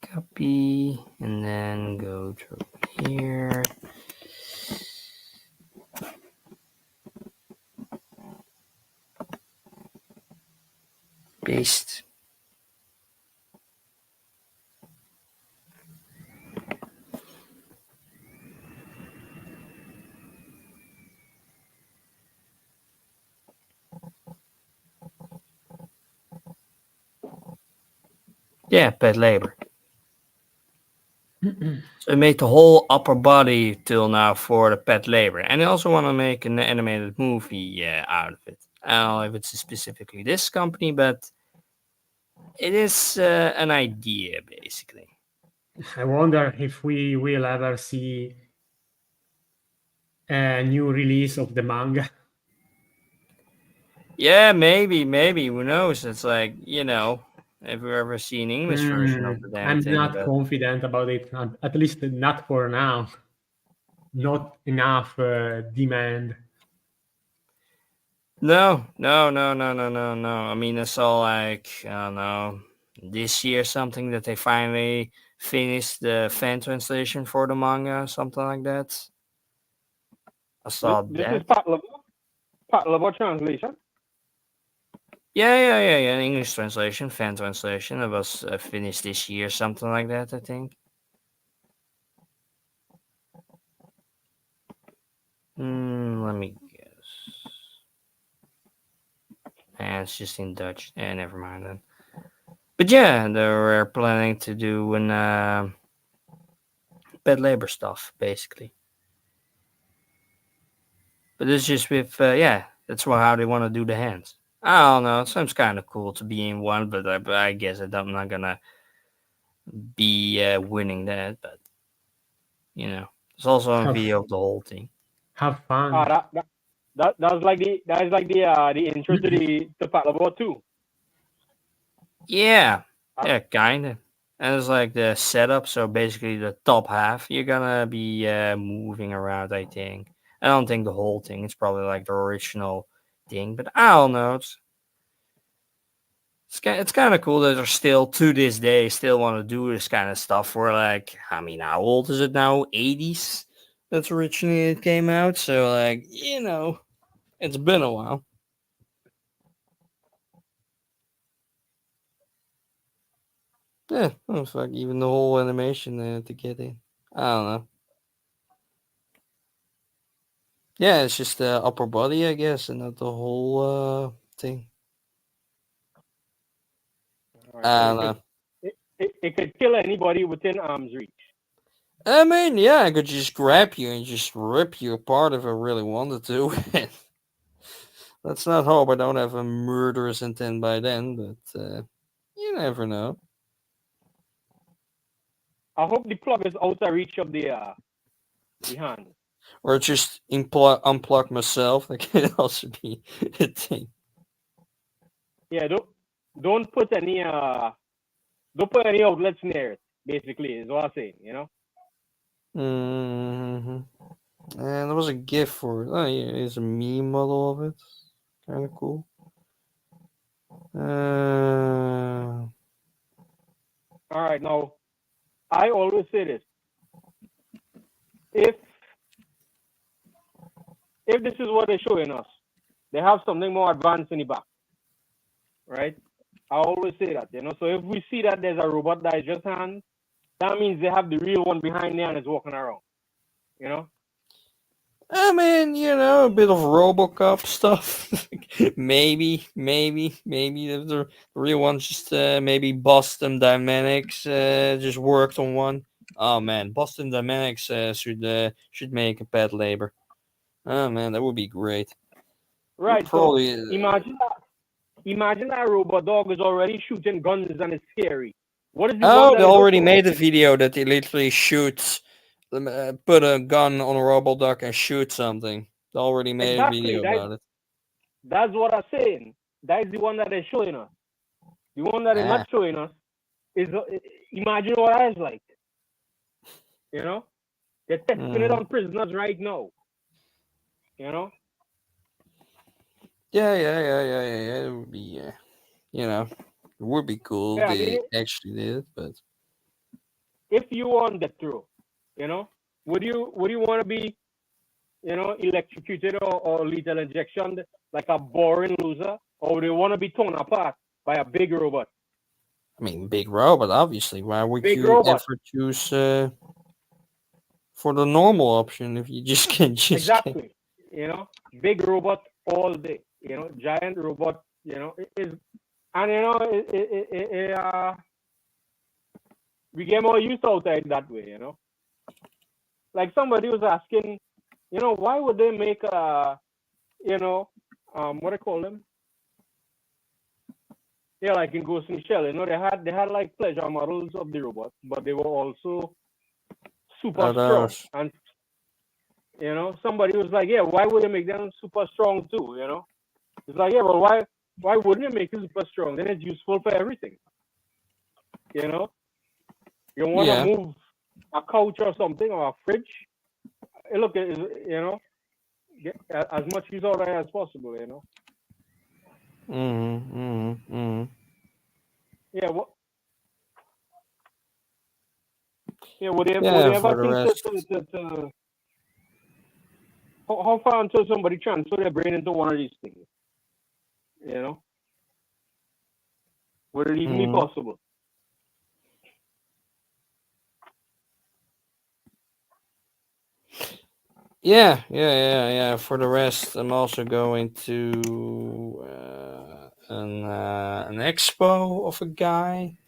Copy and then go to here. Paste. Yeah, pet labor. So I made the whole upper body till now for the pet labor, and I also want to make an animated movie out of it. I don't know if it's specifically this company, but it is an idea basically. I wonder if we will ever see a new release of the manga. Yeah, maybe. Who knows? It's like have you ever seen English version of the damn I'm thing? not But confident about it, at least not for now. Not enough demand. no. I mean, it's all like I don't know. This year, something that they finally finished the fan translation for the manga, something like that. I saw This is that. part level translation. Yeah. English translation, fan translation. It was finished this year, something like that. I think. Let me guess. And it's just in Dutch. Never mind then. But yeah, they were planning to do an bad labor stuff, basically. But it's just with, that's how they want to do the hands. I don't know. It sounds kind of cool to be in one, but I guess I'm not gonna be winning that. But it's also a Have, video of the whole thing. have Ah, fun. that is like the intro to the part level 2. Yeah, Uh, yeah, kinda. And it's like the setup. So basically, the top half you're gonna be moving around. I think. I don't think the whole thing. It's probably like the original thing, but I don't know. It's kind of cool that they're still to this day still want to do this kind of stuff. We're like, I mean, how old is it now? 80s. That's originally it came out. So like, it's been a while. Yeah, oh fuck, even the whole animation to get in. I don't know. Yeah, it's just the upper body, I guess, and not the whole thing. all right, I so don't know. it could kill anybody within arm's reach. I mean, yeah, I could just grab you and just rip you apart if I really wanted to. Let's not hope I don't have a murderous intent by then, but you never know. I hope the plug is out of reach of the hand. Or just unplug myself. That can also be a thing. Yeah, don't put any don't put any outlets near it. Basically, is what I'm saying. hmm And there was a GIF for it. Oh, yeah, it's a meme model of it. Kind of cool. All right, now I always say this: if this is what they're showing us, they have something more advanced in the back, right? I always say that, So if we see that there's a robot that is just hands, that means they have the real one behind there and is walking around. I mean, a bit of RoboCop stuff. maybe if the real one just maybe Boston Dynamics just worked on one. Oh man, Boston Dynamics should make a pet labor. Oh man, that would be great. Right. Probably. So imagine that robot dog is already shooting guns and it's scary. What is the one Oh, that they is already also- made a video that he literally shoots, put a gun on a robot duck and shoot something. They already made a Exactly. video about it. That's what I'm saying. That is the one that they're showing us. The one that they're not showing us is imagine what I was like. They're testing it on prisoners right now. Yeah. It would be, it would be cool Yeah, if I mean, they actually did it, but if you on death row, would you want to be, electrocuted or lethal injection like a boring loser, or would you want to be torn apart by a big robot? I mean, big robot, obviously. Why would Big you robot. ever choose for the normal option if you just can Exactly. Big robot all day. Giant robot. It is, and we get more use out of it that way. Like somebody was asking, why would they make a, what I call them? Yeah, like in Ghost in the Shell, they had like pleasure models of the robot, but they were also super strong. And somebody was like, yeah, why would they make them super strong too? It's like, yeah, well, why wouldn't it make it super strong? Then it's useful for everything. You want to move a couch or something or a fridge. Look, get as much use out of it as possible. Yeah. What? Yeah. Would they ever think to how far until somebody transfer their brain into one of these things? Would it even be possible? Yeah. For the rest, I'm also going to an expo of a guy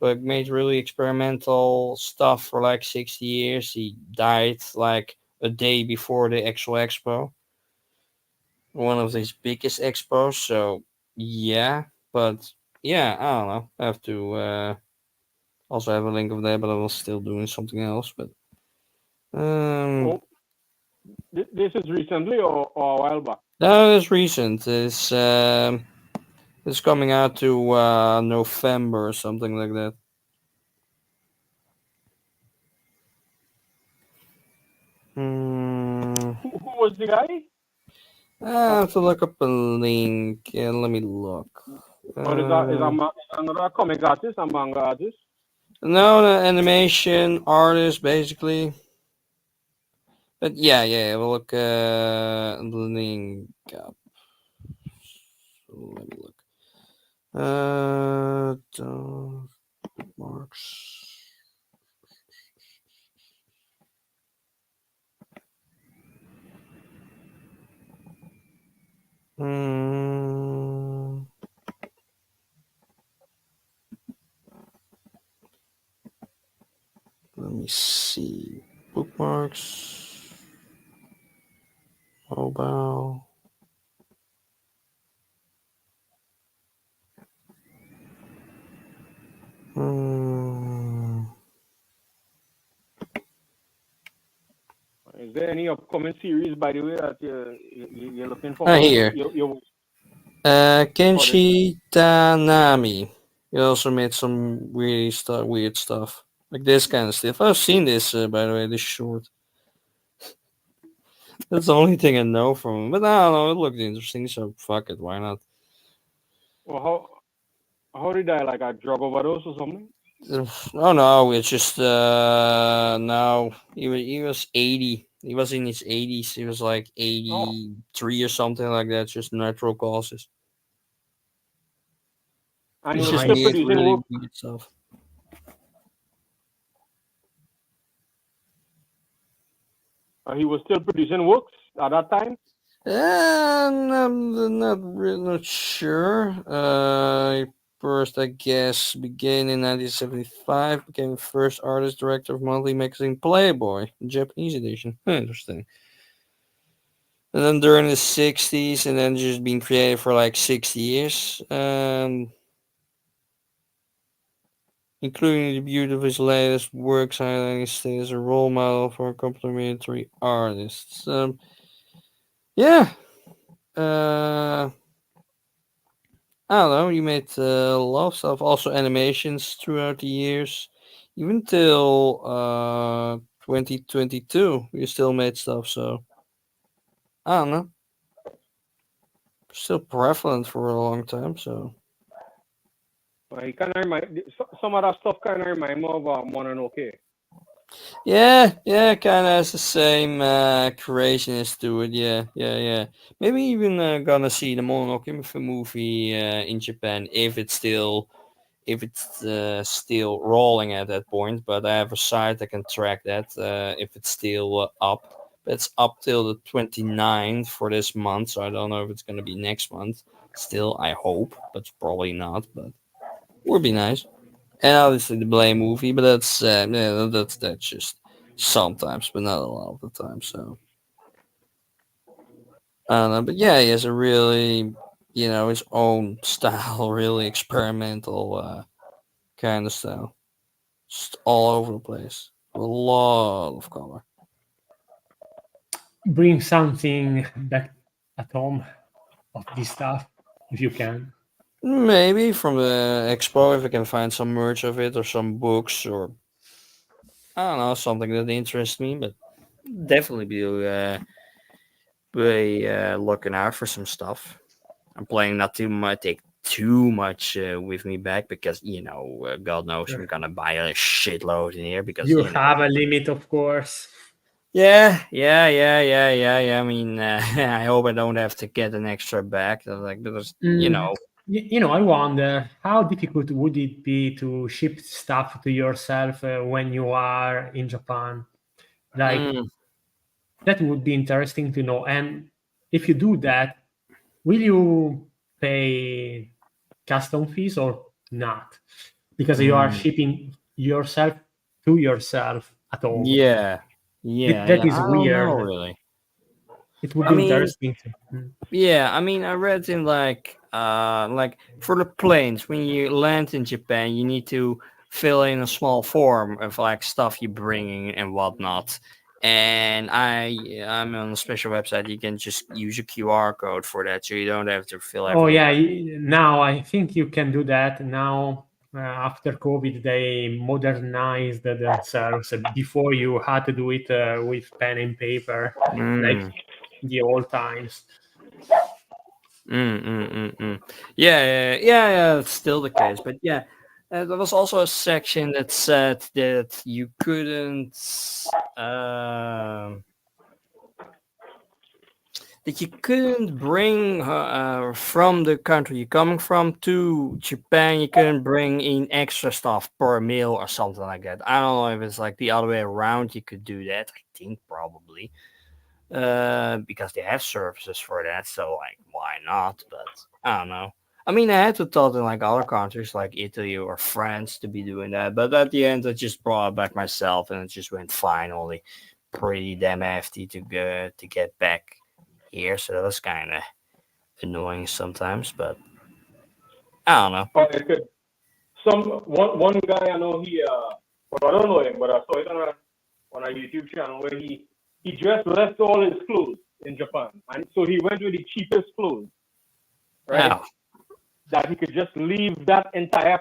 who made really experimental stuff for like 60 years. He died like a day before the actual expo, one of his biggest expos. So yeah, but yeah, I don't know. I have to also have a link of that, but I was still doing something else. But This is recently or a while back? no, it's recent. It's coming out to November or something like that. Who was the guy? I have to look up a link. Yeah, let me look. Or is another comic artist, a manga artist? No, the animation artist basically. But yeah, we'll look link up. So let me look. Marks. Let me see. Bookmarks. Mobile. Is there any upcoming series, by the way, that you're looking for? Here. Kenshi Tanami. He also made some weird stuff. Like this kind of stuff. I've seen this, by the way, this short. That's the only thing I know from him. But I don't know, it looked interesting, so fuck it, why not? Well, how did I, like a drug overdose or something? Oh no, it's just no. He was 80. He was in his 80s. He was like 83 or something like that. Just natural causes. And he It's was just still weird, producing really work. weird stuff. He was still producing works at that time. Not sure. First, I guess, began in 1975, became the first artist director of monthly magazine Playboy, the Japanese edition. Interesting. And then during the 60s, and then just been creative for like 6 years. Including the debut of his latest works, highlighting his status as a role model for complementary artists. Yeah. I don't know. You made a lot of stuff, also animations throughout the years, even till 2022. You still made stuff, so I don't know. Still prevalent for a long time, so He kind of remind some of that stuff kind of remind me of Mononoke. yeah, kind of has the same creationist to it. Yeah. Maybe even gonna see the Mononoke movie in Japan if it's still rolling at that point. But I have a site that can track that if it's still up. But it's up till the 29th for this month, so I don't know if it's gonna be next month. Still, I hope, but probably not. But would be nice. And obviously the Blame movie, but that's just sometimes, but not a lot of the time. So I don't know, but yeah, he has a really, his own style, really experimental kind of style, just all over the place, a lot of color. Bring something back at home of this stuff if you can. Maybe from the expo if I can find some merch of it or some books or I don't know something that interests me, but definitely be looking out for some stuff. I'm planning not to take too much with me back because God knows I'm Sure. gonna buy a shitload in here because You have a limit, of course. yeah. I mean, I hope I don't have to get an extra bag. Like because Mm, I wonder how difficult would it be to ship stuff to yourself when you are in Japan? Like, mm, that would be interesting to know. And if you do that, will you pay custom fees or not? Because you are mm, shipping yourself to yourself at home. yeah, That is I don't know weird. really. It would I be mean, interesting to. Mm. yeah, I mean, I read in like for the planes when you land in Japan, you need to fill in a small form of like stuff you're bringing and whatnot. And I'm on a special website. You can just use a QR code for that, so you don't have to fill Oh everything. yeah, now I think you can do that. Now after COVID, they modernized themselves. Before you had to do it with pen and paper, like Mm, the old times. mm. Yeah. It's still the case, but yeah, there was also a section that said that you couldn't. Um, that you couldn't bring from the country you're coming from to Japan. You couldn't bring in extra stuff per meal or something like that. I don't know if it's like the other way around. You could do that. I think probably because they have services for that. So like, why not? But I don't know. I mean, I had to thought in like other countries like Italy or France to be doing that, but at the end, I just brought it back myself, and it just went fine. Only pretty damn hefty to get back here, so that was kind of annoying sometimes. But I don't know. Oh, it could. One guy I know well, I don't know him, but I saw it on a YouTube channel where he just left all his clothes in Japan, and so he went with the cheapest clothes, right? Oh, That he could just leave that entire.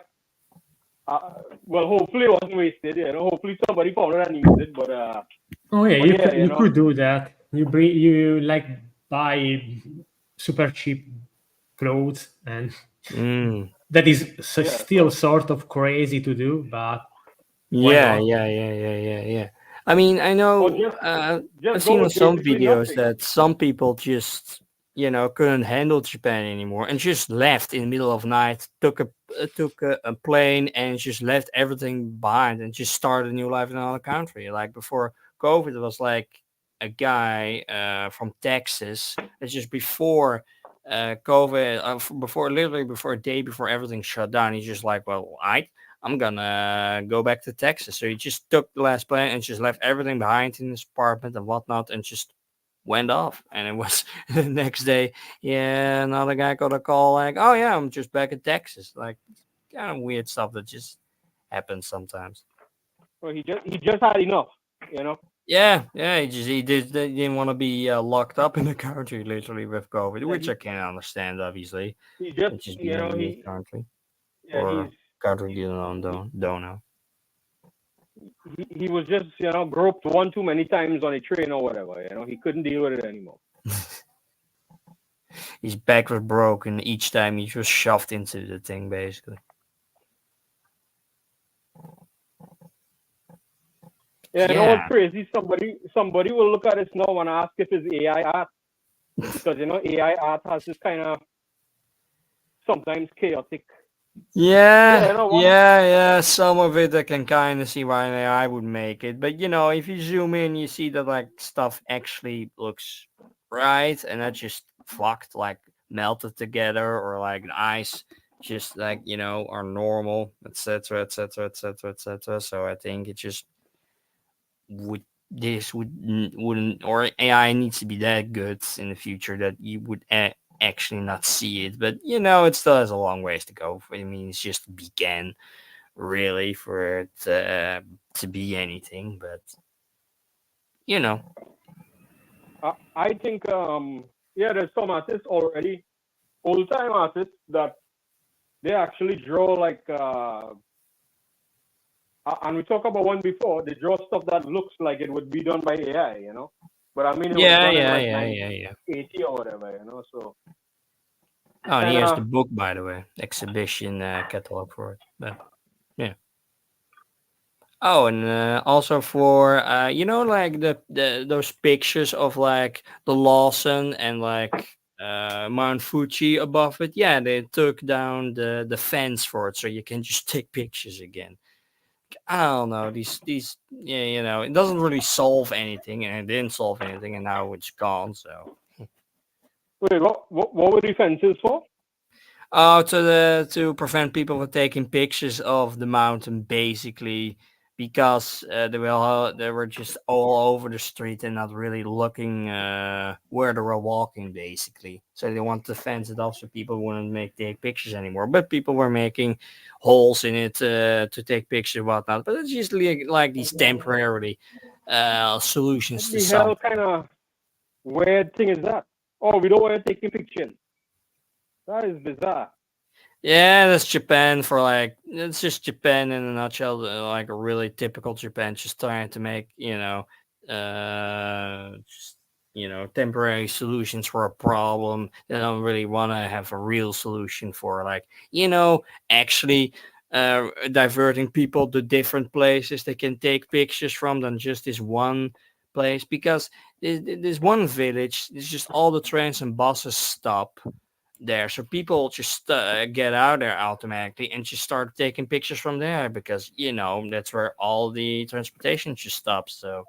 Well, hopefully it wasn't wasted. Hopefully somebody found it and used it. Oh yeah, But yeah, you could do that. You like buy super cheap clothes, and mm. that is yeah. still sort of crazy to do, but why Yeah, not? yeah. I mean, I Or know. just I've go seen on with some basically videos nothing. that some people just couldn't handle Japan anymore and just left in the middle of night, took a plane and just left everything behind and just started a new life in another country. Like before COVID, it was like a guy from Texas. It's just before COVID, literally before a day before everything shut down. He's just like, well, I'm gonna go back to Texas. So he just took the last plane and just left everything behind in his apartment and whatnot, and just went off. And it was the next day, yeah, another guy got a call like, oh yeah, I'm just back in Texas. Like kind of weird stuff that just happens sometimes. Well, he just had enough, you know. Yeah, he didn't want to be locked up in the country literally with COVID, Yeah, which I can understand. Obviously, he just it's just you being know in the country he's or country you don't know. he was just groped one too many times on a train or whatever. He couldn't deal with it anymore. His back was broken each time he was shoved into the thing, basically. Yeah, you know what's Yeah, crazy? Somebody will look at this now and ask if it's AI art, because AI art has this kind of sometimes chaotic. Yeah, you know what? yeah. Some of it I can kind of see why an AI would make it, but if you zoom in, you see that like stuff actually looks right, and not just fucked, like melted together, or like the eyes just like are normal, etc., etc., etc., etc. So I think it just would this would wouldn't or AI needs to be that good in the future that you would actually not see it. But it still has a long ways to go. I mean, it's just began really for it to be anything. But you know, I think there's some artists already, old time artists that they actually draw like and we talked about one before. They draw stuff that looks like it would be done by AI. But I mean, it was done in like yeah. 1980 or whatever. So Oh, and kind here's the of book, by the way, exhibition catalog for it. But yeah. Oh, and also for like the those pictures of like the Lawson and like Mount Fuji above it. Yeah, they took down the fence for it, so you can just take pictures again. I don't know these yeah, it doesn't really solve anything, and it didn't solve anything, and now it's gone. So wait, what were the fences for? oh, to prevent people from taking pictures of the mountain, basically, because they were just all over the street and not really looking where they were walking, basically. So they wanted to fence it off so people wouldn't take pictures anymore. But people were making holes in it to take pictures and whatnot. But it's just like these temporary What solutions to the hell something. kind of weird thing is that? Oh, we don't want to take pictures. That is bizarre. Yeah, that's Japan for like it's just Japan in a nutshell, like a really typical Japan, just trying to make just temporary solutions for a problem. They don't really want to have a real solution for like actually diverting people to different places they can take pictures from than just this one place, because this one village, it's just all the trains and buses stop there, so people just get out there automatically and just start taking pictures from there, because that's where all the transportation just stops. So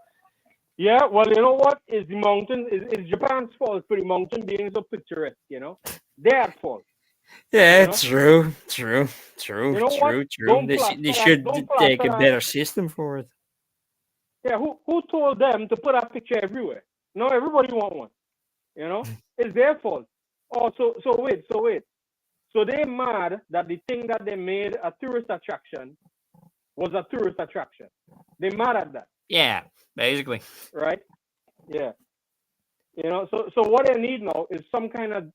Yeah, well, you know what? Is the mountain is Japan's fault for the mountain being so picturesque? They're at fault, you yeah, know. true, You know what? Don't they plaster that. should Don't take plaster a that. better system for it. Yeah, who told them to put that picture everywhere? No, everybody want one. It's their fault. Oh, so wait. So they mad that the thing that they made a tourist attraction was a tourist attraction. They mad at that, Yeah, basically. right? Yeah. So what they need now is some kind of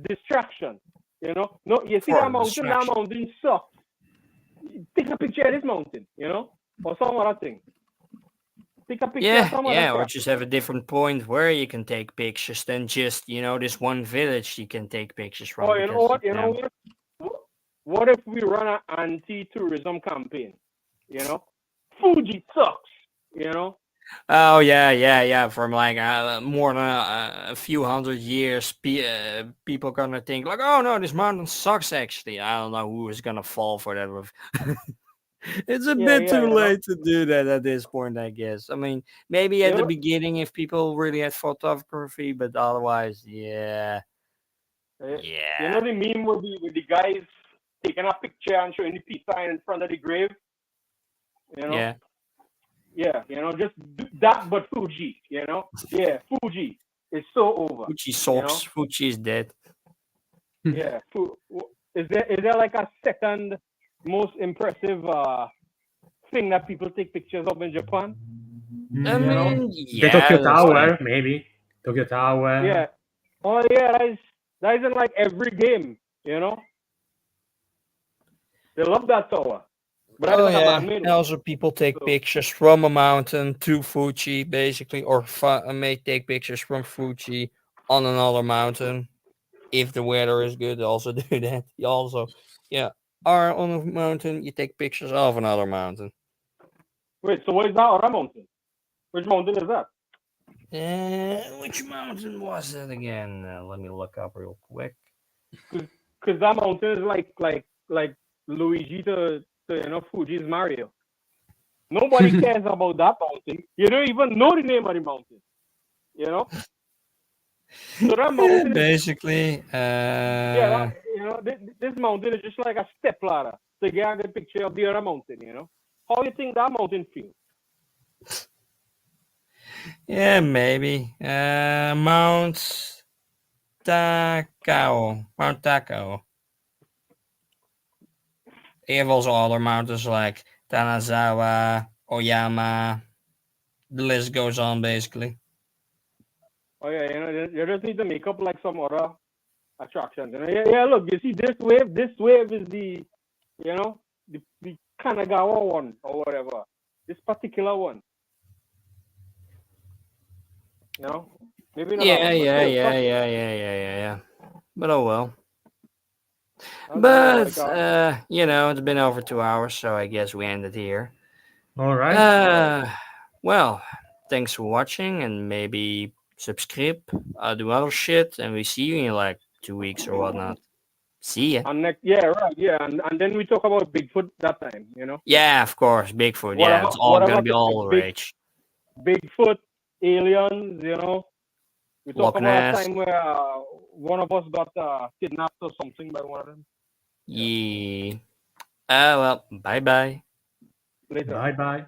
distraction. No, you see For that the mountain? That distraction. mountain sucks. Take a picture of this mountain, or some other thing. Take a picture of some other Or crap. just have a different point where you can take pictures than just this one village you can take pictures from, Or you know because what? You know what? What if we run an anti-tourism campaign? Fuji sucks. You know, Oh yeah. From like more than a few hundred years, people gonna think like, oh no, this mountain sucks. Actually, I don't know who is gonna fall for that. It's a Yeah, bit yeah, too you know, late to do that at this point, I guess. I mean, maybe you at the know, beginning if people really had photography, but otherwise, yeah, you know yeah, the meme with the guys taking a picture and showing the peace sign in front of the grave. You know, yeah. yeah, you know, just that, but Fuji. You know, yeah, Fuji is so over. Fuji You socks. know, Fuji is dead. yeah. Is there like a second most impressive thing that people take pictures of in Japan? I You know, mean, The Tokyo yeah, that's oh Tower, maybe. Tokyo Tower. yeah, oh yeah, that is in like every game. You know, they love that tower, but that is oh like a yeah. man-made And one. also, people take So pictures from a mountain to Fuji, basically, or may take pictures from Fuji on another mountain. If the weather is good, they also do that. You also, yeah, are on a mountain. You take pictures of another mountain. wait, so what is that other mountain? Which mountain is that? Which mountain was it again? Let me look up real quick. Because that mountain is like Luigi to Fuji's Mario. Nobody cares about that mountain. You don't even know the name of the mountain. You know, so that mountain is Basically, yeah. This mountain is just like a step ladder to get a good picture of the other mountain. You know, how you think that mountain feels? yeah, maybe. Mount Takao. Mount Takao. They have also other mountains like Tanazawa, Oyama. The list goes on, basically. Oh yeah, you just need to make up like some other attraction. Yeah. Look, you see this wave. This wave is the Kanagawa one or whatever. This particular one. You know, maybe not that Yeah, one, but yeah, still, yeah, some, yeah, yeah, yeah, yeah, yeah. But oh well. I don't know, like But it's been over 2 hours, so I guess we end it here. All right. Uh, well, thanks for watching, and maybe subscribe, do other shit, and we see you in like 2 weeks or whatnot. See ya. and next, yeah, right, yeah, and then we talk about Bigfoot that time. Yeah, of course, Bigfoot. Yeah, Whatever, it's all gonna whatever, be all the rage. Bigfoot, aliens. We talk Loch about a Ness. time where one of us got kidnapped or something by one of them. Yeah, Yeah. Well, bye bye. later. Bye bye.